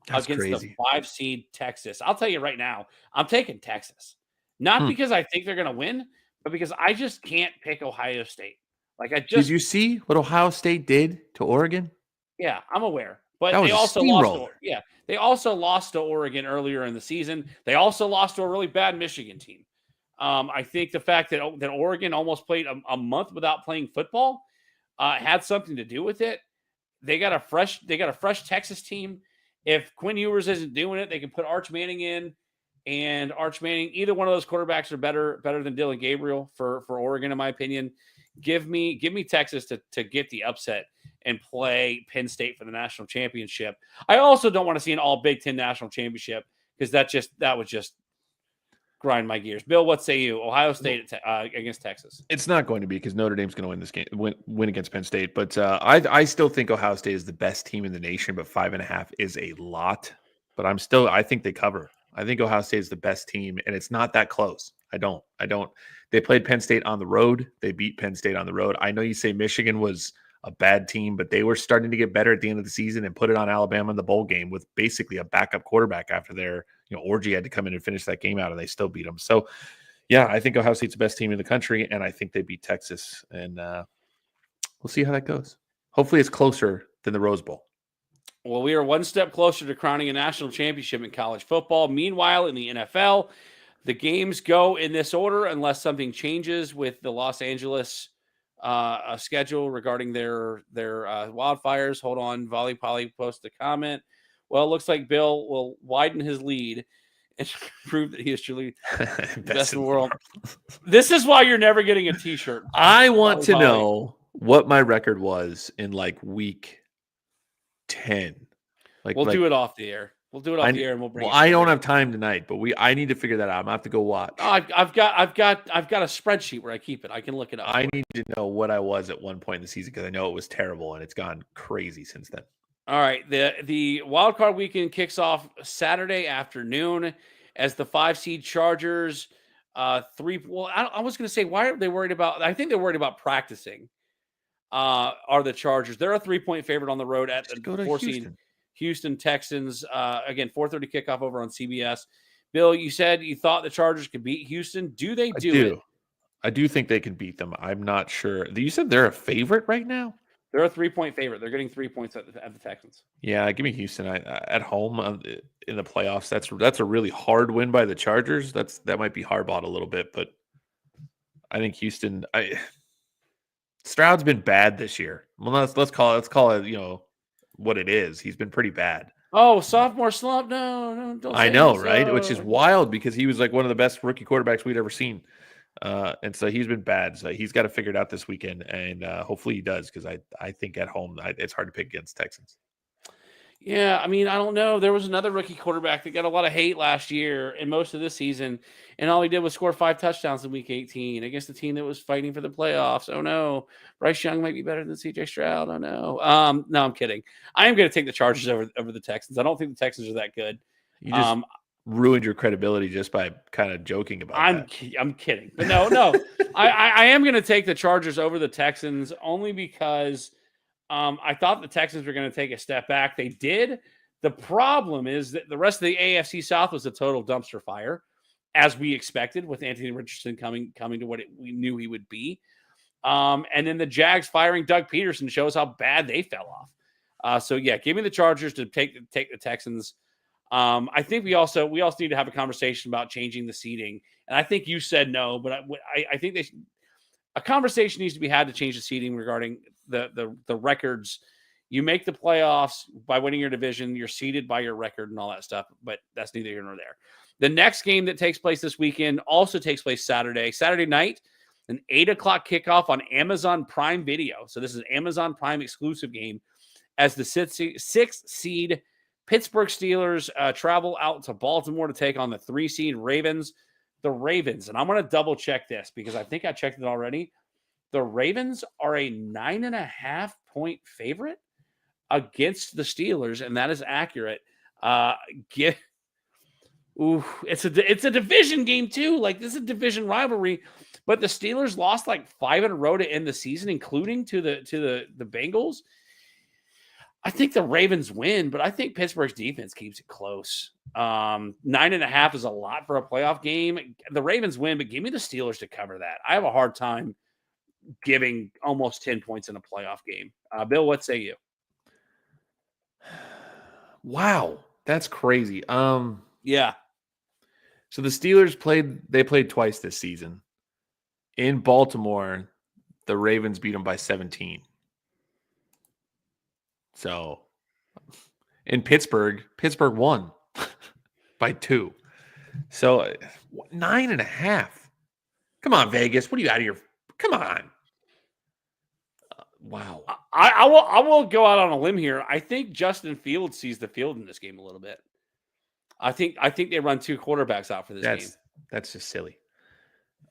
against crazy. the 5 seed Texas. I'll tell you right now, I'm taking Texas. Not because I think they're going to win, but because I just can't pick Ohio State. Did you see what Ohio State did to Oregon? Yeah, I'm aware. But they also lost. They also lost to Oregon earlier in the season. They also lost to a really bad Michigan team. I think the fact that Oregon almost played a month without playing football had something to do with it. They got a fresh Texas team. If Quinn Ewers isn't doing it, they can put Arch Manning in. And Arch Manning, either one of those quarterbacks are better than Dylan Gabriel for Oregon, in my opinion. Give me Texas to get the upset and play Penn State for the national championship. I also don't want to see an all Big Ten national championship because that would just grind my gears. Bill, what say you? Ohio State against Texas? It's not going to be because Notre Dame's going to win this game, win against Penn State. But I still think Ohio State is the best team in the nation, but 5.5 is a lot. But I think they cover. I think Ohio State is the best team, and it's not that close. I don't. They played Penn State on the road. They beat Penn State on the road. I know you say Michigan was a bad team, but they were starting to get better at the end of the season and put it on Alabama in the bowl game with basically a backup quarterback after their, Orgy had to come in and finish that game out, and they still beat them. So, yeah, I think Ohio State's the best team in the country, and I think they beat Texas, and we'll see how that goes. Hopefully it's closer than the Rose Bowl. Well, we are one step closer to crowning a national championship in college football. Meanwhile, in the NFL, the games go in this order unless something changes with the Los Angeles schedule regarding their wildfires. Hold on. Volley Polly posted a comment. Well, it looks like Bill will widen his lead and prove that he is truly the best in the world. This is why you're never getting a T-shirt. I want to know what my record was in week 10. We'll do it off the air. We'll do it off the air, and we'll bring. Well, I don't have time tonight, but I need to figure that out. I'm gonna have to go watch. I've got a spreadsheet where I keep it. I can look it up. I need to know what I was at one point in the season because I know it was terrible and it's gone crazy since then. All right, the wild card weekend kicks off Saturday afternoon as the 5 seed Chargers. I was going to say, why are they worried about? I think they're worried about practicing. Are the Chargers? They're a 3-point favorite on the road at the 4 seed Houston Texans. Again, 4:30 kickoff over on CBS. Bill, you said you thought the Chargers could beat Houston. Do they do it? I do think they can beat them. I'm not sure. You said they're a favorite right now? They're a 3-point favorite. They're getting 3 points at the Texans. Yeah, give me Houston at home in the playoffs. That's a really hard win by the Chargers. That might be hardballed a little bit, but I think Houston. Stroud's been bad this year. Well, let's call it what it is. He's been pretty bad. Oh, sophomore slump? No, don't. I know, right? Which is wild because he was one of the best rookie quarterbacks we'd ever seen. And so he's been bad. So he's got to figure it out this weekend, and hopefully he does because I think at home it's hard to pick against Texans. Yeah, I mean, I don't know. There was another rookie quarterback that got a lot of hate last year and most of this season, and all he did was score 5 touchdowns in Week 18 against a team that was fighting for the playoffs. Oh no, Bryce Young might be better than C.J. Stroud. Oh no, no, I'm kidding. I am going to take the Chargers over the Texans. I don't think the Texans are that good. You just ruined your credibility just by kind of joking about that. I'm kidding, but no, I am going to take the Chargers over the Texans only because. I thought the Texans were going to take a step back. They did. The problem is that the rest of the AFC South was a total dumpster fire, as we expected, with Anthony Richardson coming to what we knew he would be. And then the Jags firing Doug Peterson shows how bad they fell off. So yeah, give me the Chargers to take the Texans. I think we also need to have a conversation about changing the seeding. And I think you said no, but I think a conversation needs to be had to change the seeding regarding the records. You make the playoffs by winning your division. You're seeded by your record and all that stuff, but that's neither here nor there. The next game that takes place this weekend also takes place Saturday night, an 8:00 kickoff on Amazon Prime Video. So this is an Amazon Prime exclusive game as the 6th seed Pittsburgh Steelers travel out to Baltimore to take on the 3 seed Ravens. The Ravens, and I'm going to double check this because I think I checked it already. The Ravens are a 9.5 point favorite against the Steelers, and that is accurate. It's a division game too. Like, this is a division rivalry, but the Steelers lost like 5 in a row to end the season, including to the Bengals. I think the Ravens win, but I think Pittsburgh's defense keeps it close. 9.5 is a lot for a playoff game. The Ravens win, but give me the Steelers to cover that. I have a hard time giving almost 10 points in a playoff game. Bill, what say you? Wow, that's crazy. Yeah. So the Steelers played twice this season. In Baltimore, the Ravens beat them by 17. So in Pittsburgh won by 2. So 9.5. Come on, Vegas. What are you out of your? Come on. Wow. I will go out on a limb here. I think Justin Fields sees the field in this game a little bit. I think they run 2 quarterbacks out for this game. That's just silly.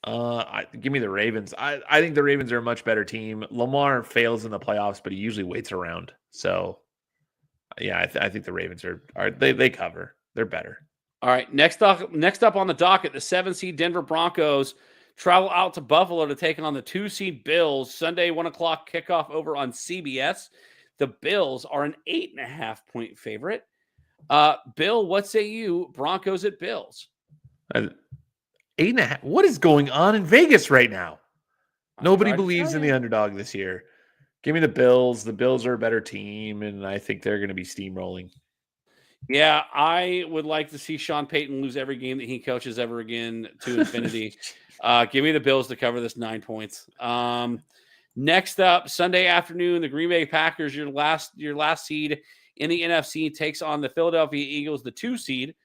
Give me the Ravens. I think the Ravens are a much better team. Lamar fails in the playoffs, but he usually waits around. So, yeah, I think the Ravens they cover. They're better. All right. Next up on the docket, the 7 seed Denver Broncos travel out to Buffalo to take on the 2 seed Bills. Sunday, 1:00 kickoff over on CBS. The Bills are an 8.5 point favorite. Bill, what say you? Broncos at Bills. 8.5. What is going on in Vegas right now? Nobody believes in the underdog this year. Give me the Bills. The Bills are a better team, and I think they're going to be steamrolling. Yeah, I would like to see Sean Payton lose every game that he coaches ever again to infinity. Give me the Bills to cover this 9 points. Next up, Sunday afternoon, the Green Bay Packers, your last seed in the NFC, takes on the Philadelphia Eagles, the 2 seed.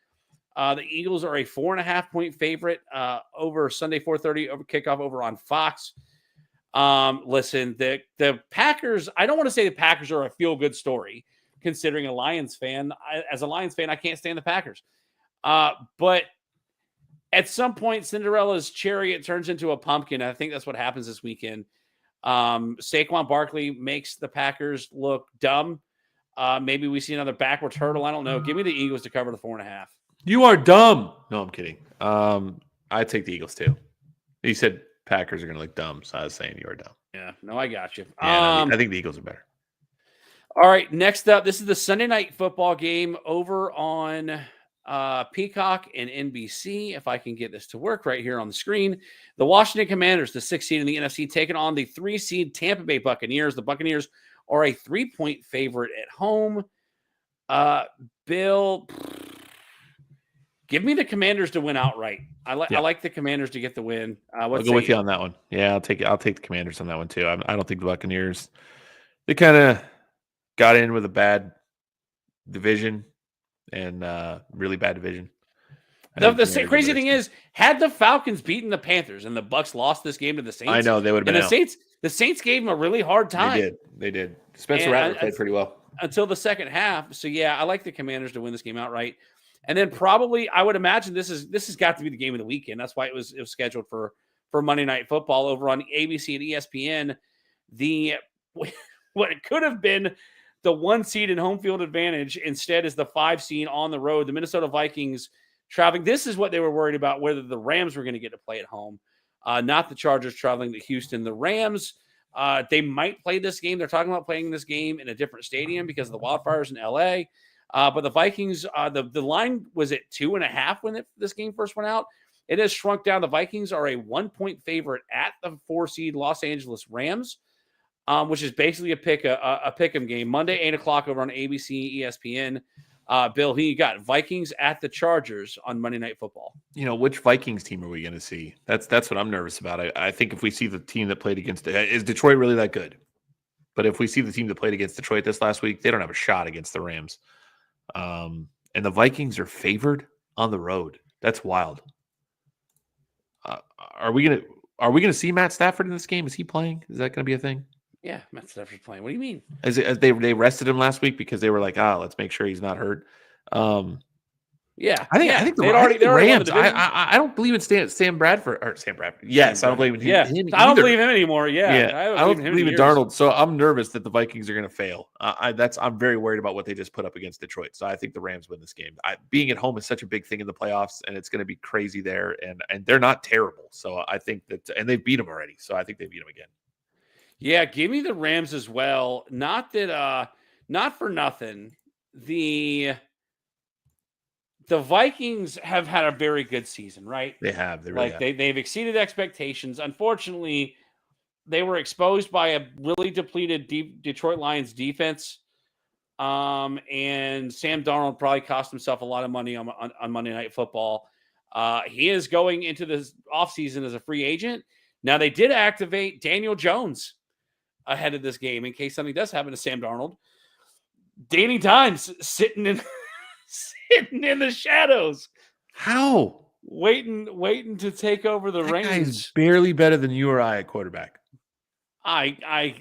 The Eagles are a 4.5 point favorite over Sunday 4:30 over kickoff over on Fox. Listen, the Packers, I don't want to say the Packers are a feel-good story, considering a Lions fan. As a Lions fan, I can't stand the Packers. But at some point, Cinderella's chariot turns into a pumpkin. I think that's what happens this weekend. Saquon Barkley makes the Packers look dumb. Maybe we see another backward turtle. I don't know. Give me the Eagles to cover the 4.5. You are dumb. No, I'm kidding. I take the Eagles too. You said Packers are going to look dumb, so I was saying you are dumb. Yeah, no, I got you. Yeah, I think the Eagles are better. All right, next up, this is the Sunday night football game over on Peacock and NBC. If I can get this to work right here on the screen, the Washington Commanders, the 6th seed in the NFC, taking on the 3 seed Tampa Bay Buccaneers. The Buccaneers are a 3 point favorite at home. Bill, give me the Commanders to win outright. I like the Commanders to get the win. I'll go with you on that one. Yeah, I'll take the Commanders on that one too. I don't think the Buccaneers. They kind of got in with a bad division and really bad division. The crazy thing is, had the Falcons beaten the Panthers and the Bucs lost this game to the Saints, I know they would have been. And the Saints gave them a really hard time. They did. Spencer Rattler played pretty well until the second half. So yeah, I like the Commanders to win this game outright. And then probably, I would imagine this has got to be the game of the weekend. That's why it was scheduled for Monday Night Football over on ABC and ESPN. What it could have been the 1 seed in home field advantage instead is the 5 seed on the road. The Minnesota Vikings traveling. This is what they were worried about, whether the Rams were going to get to play at home, not the Chargers traveling to Houston. The Rams, they might play this game. They're talking about playing this game in a different stadium because of the wildfires in LA. But the Vikings, the line was at 2.5 when this game first went out. It has shrunk down. The Vikings are a 1 point favorite at the 4 seed Los Angeles Rams, which is basically a pick'em game. Monday, 8:00 over on ABC, ESPN. Bill, who you got? Vikings at the Chargers on Monday Night Football. Which Vikings team are we going to see? That's what I'm nervous about. I think if we see the team that played against is Detroit really that good? But if we see the team that played against Detroit this last week, they don't have a shot against the Rams. And the Vikings are favored on the road. That's wild. Are we gonna see Matt Stafford in this game? Is he playing? Is that going to be a thing? Yeah, Matt Stafford's playing. What do you mean? As they rested him last week because they were like, let's make sure he's not hurt. Yeah, I think they're already the won the Rams. division. I don't believe in Sam Bradford or Sam Bradford. Yes, I don't believe in him. I don't either. believe him anymore. Yeah, I don't believe in Darnold. So I'm nervous that the Vikings are going to fail. I'm very worried about what they just put up against Detroit. So I think the Rams win this game. Being at home is such a big thing in the playoffs, and it's going to be crazy there. And they're not terrible. So I think that, and they've beat them already. So I think they beat them again. Yeah, give me the Rams as well. Not for nothing. The Vikings have had a very good season, right? They have. They really have. They've exceeded expectations. Unfortunately, they were exposed by a really depleted Detroit Lions defense. And Sam Darnold probably cost himself a lot of money on Monday Night Football. He is going into this offseason as a free agent. Now, they did activate Daniel Jones ahead of this game in case something does happen to Sam Darnold. Danny Dimes sitting in the shadows. How? Waiting to take over the reins. He's barely better than you or I at quarterback. I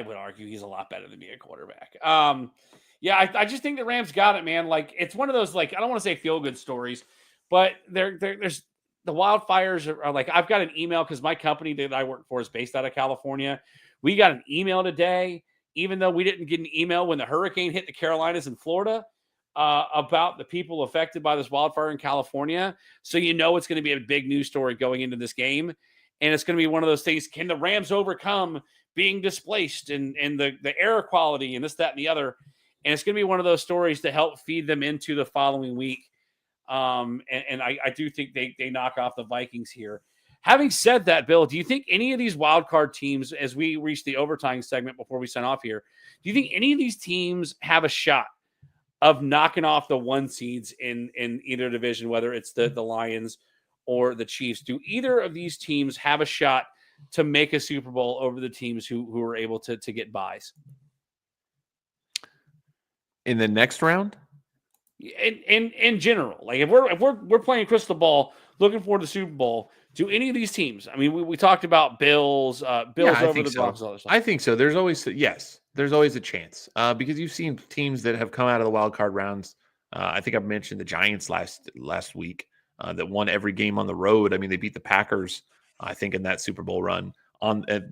would argue he's a lot better than me at quarterback. I just think the Rams got it, man. Like, it's one of those, like, I don't want to say feel-good stories, but there's the wildfires are like, I've got an email because my company that I work for is based out of California. We got an email today, even though we didn't get an email when the hurricane hit the Carolinas and Florida, about the people affected by this wildfire in California. So it's going to be a big news story going into this game. And it's going to be one of those things. Can the Rams overcome being displaced and the air quality and this, that, and the other? And it's going to be one of those stories to help feed them into the following week. And I do think they knock off the Vikings here. Having said that, Bill, do you think any of these wild card teams, as we reach the overtime segment before we sign off here, do you think any of these teams have a shot of knocking off the one seeds in either division, whether it's the Lions or the Chiefs? Do either of these teams have a shot to make a Super Bowl over the teams who are able to get buys? In the next round? In general, like if we're playing crystal ball, looking forward to the Super Bowl, do any of these teams? I mean, we talked about Bills over the Broncos. I think so. There's always a chance because you've seen teams that have come out of the wild card rounds. I think I've mentioned the Giants last week that won every game on the road. I mean, they beat the Packers, I think, in that Super Bowl run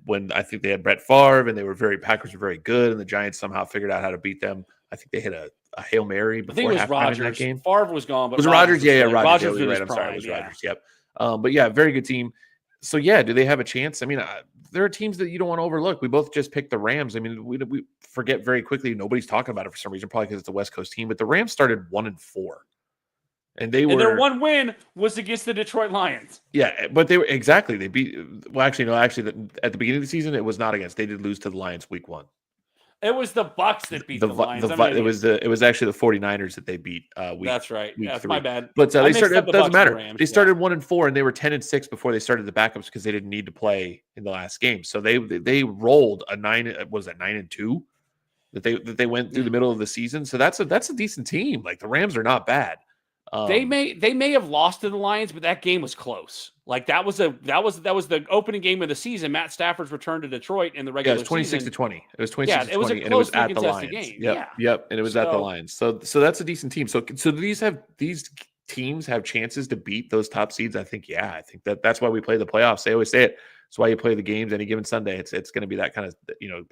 when I think they had Brett Favre and Packers were very good, and the Giants somehow figured out how to beat them. I think they hit a Hail Mary before halftime in that game. Favre was gone, but was Rodgers? Yeah, Rodgers was right. I'm sorry, it was Rodgers. Yep. But yeah, very good team. So yeah, do they have a chance? I mean, there are teams that you don't want to overlook. We both just picked the Rams. I mean, we forget very quickly. Nobody's talking about it for some reason, probably because it's a West Coast team. But the Rams started 1-4, and their one win was against the Detroit Lions. Yeah, but they beat. Well, actually, at the beginning of the season, it was not against. They did lose to the Lions week 1. It was the Bucs that beat the Lions. It was actually the 49ers that they beat. That's right. That's my bad. But they started. It doesn't matter. They started 1-4, and they were 10-6 before they started the backups because they didn't need to play in the last game. So they rolled a 9-2 that they went through the middle of the season. So that's a decent team. Like the Rams are not bad. They may have lost to the Lions, but that game was close. Like that was the opening game of the season. Matt Stafford's return to Detroit in the regular season. It was 26-20. It was 26-20, and it was at the Lions. Game. Yep, and it was at the Lions. So that's a decent team. So do these teams have chances to beat those top seeds? I think that's why we play the playoffs. They always say it. That's why you play the games any given Sunday. It's going to be that kind of,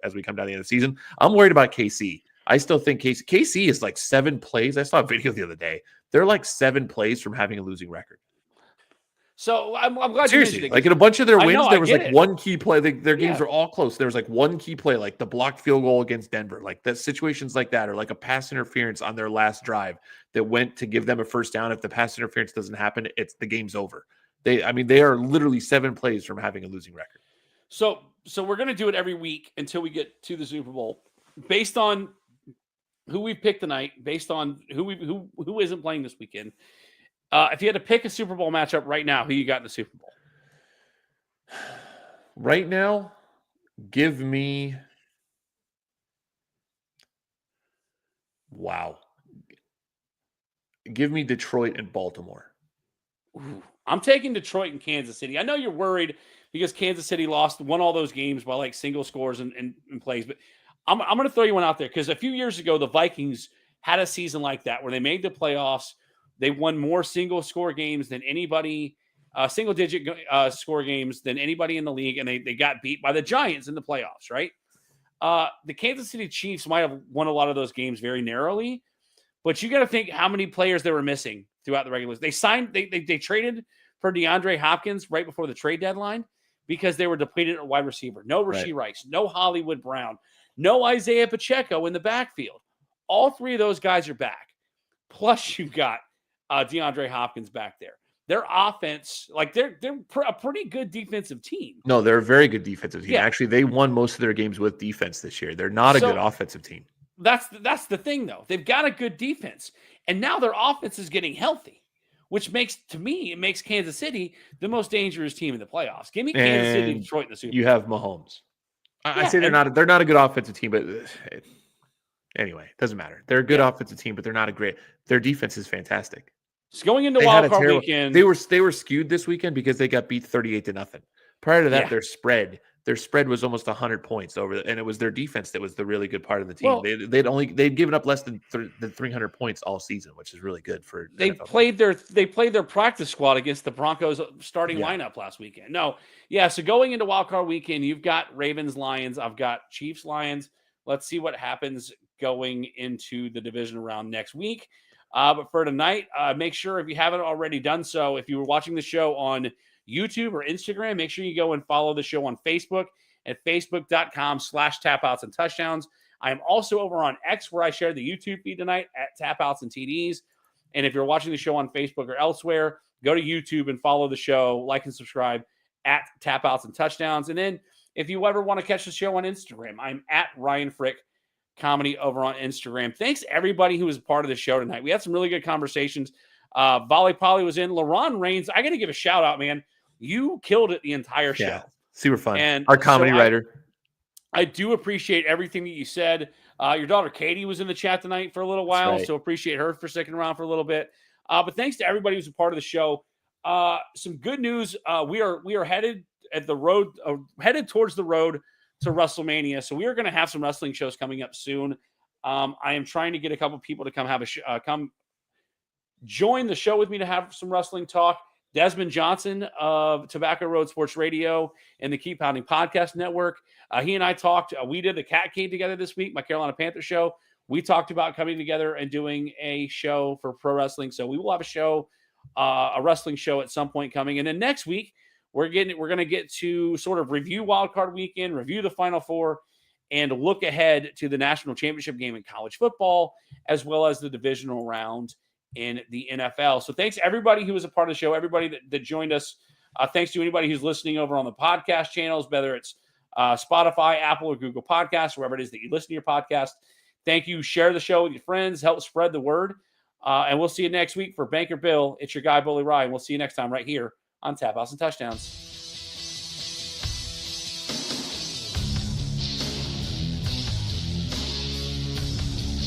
as we come down the end of the season. I'm worried about KC. I still think KC is like 7 plays. I saw a video the other day. They're like 7 plays from having a losing record. So I'm glad seriously, you mentioned it. Like in a bunch of their wins, there was like it. one key play. Their games are all close. There was like one key play, like the blocked field goal against Denver, like that situations like that, or like a pass interference on their last drive that went to give them a first down. If the pass interference doesn't happen, the game's over. They are literally 7 plays from having a losing record. So we're gonna do it every week until we get to the Super Bowl, based on who we picked tonight, based on who isn't playing this weekend. If you had to pick a Super Bowl matchup right now, who you got in the Super Bowl? Right now, give me Detroit and Baltimore. Ooh, I'm taking Detroit and Kansas City. I know you're worried because Kansas City won all those games by like single scores and plays. But I'm going to throw you one out there because a few years ago, the Vikings had a season like that where they made the playoffs. They won more single score games than anybody, single digit score games than anybody in the league. And they got beat by the Giants in the playoffs, right? The Kansas City Chiefs might have won a lot of those games very narrowly, but you got to think how many players they were missing throughout the regular season. They traded for DeAndre Hopkins right before the trade deadline because they were depleted at wide receiver. No Rashee Rice, no Hollywood Brown, no Isaiah Pacheco in the backfield. All three of those guys are back. Plus, you've got DeAndre Hopkins back there. Their offense, like they're a pretty good defensive team. No, they're a very good defensive team. Yeah. Actually, they won most of their games with defense this year. They're not a good offensive team. That's the thing, though. They've got a good defense, and now their offense is getting healthy, which makes Kansas City the most dangerous team in the playoffs. Give me Kansas City, Detroit in the Super Bowl. You have Mahomes. I say they're not a good offensive team, but anyway, it doesn't matter. They're a good offensive team, but they're not a great. Their defense is fantastic. It's going into wild card weekend. They were skewed this weekend because they got beat 38-0. Prior to that, their spread was almost 100 points and it was their defense that was the really good part of the team. Well, they'd given up less than 300 points all season, which is really good for. They played their practice squad against the Broncos starting lineup last weekend. So going into wild card weekend, you've got Ravens Lions. I've got Chiefs Lions. Let's see what happens going into the division round next week. But for tonight, make sure if you haven't already done so, if you were watching the show on YouTube or Instagram, make sure you go and follow the show on Facebook at facebook.com/tapouts and touchdowns. I am also over on X where I share the YouTube feed tonight at Tapouts and TDs. And if you're watching the show on Facebook or elsewhere, go to YouTube and follow the show, like and subscribe at Tapouts and Touchdowns. And then if you ever want to catch the show on Instagram, I'm at Ryan Frick Comedy over on Instagram. Thanks everybody who was a part of the show tonight. We had some really good conversations. Volley Polly was in. LaRon Reigns, I got to give a shout out, man. You killed it the entire show. Yeah, super fun. And our comedy writer. I do appreciate everything that you said. Your daughter Katie was in the chat tonight for a little while, so appreciate her for sticking around for a little bit. But thanks to everybody who's a part of the show. Some good news. We are headed towards the road to WrestleMania. So we are going to have some wrestling shows coming up soon. I am trying to get a couple people to come come join the show with me to have some wrestling talk. Desmond Johnson of Tobacco Road Sports Radio and the Keep Pounding Podcast Network. He and I talked. We did the Cat Cave together this week, my Carolina Panther show. We talked about coming together and doing a show for pro wrestling. So we will have a show, a wrestling show at some point coming. And then next week, we're going to get to sort of review Wildcard Weekend, review the Final Four, and look ahead to the national championship game in college football, as well as the divisional round in the NFL. So thanks to everybody who was a part of the show, everybody that joined us. Thanks to anybody who's listening over on the podcast channels, whether it's Spotify, Apple, or Google Podcasts, wherever it is that you listen to your podcast. Thank you. Share the show with your friends. Help spread the word. And we'll see you next week for Banker Bill. It's your guy, Bully Ryan. We'll see you next time right here on Tap Outs and Touchdowns.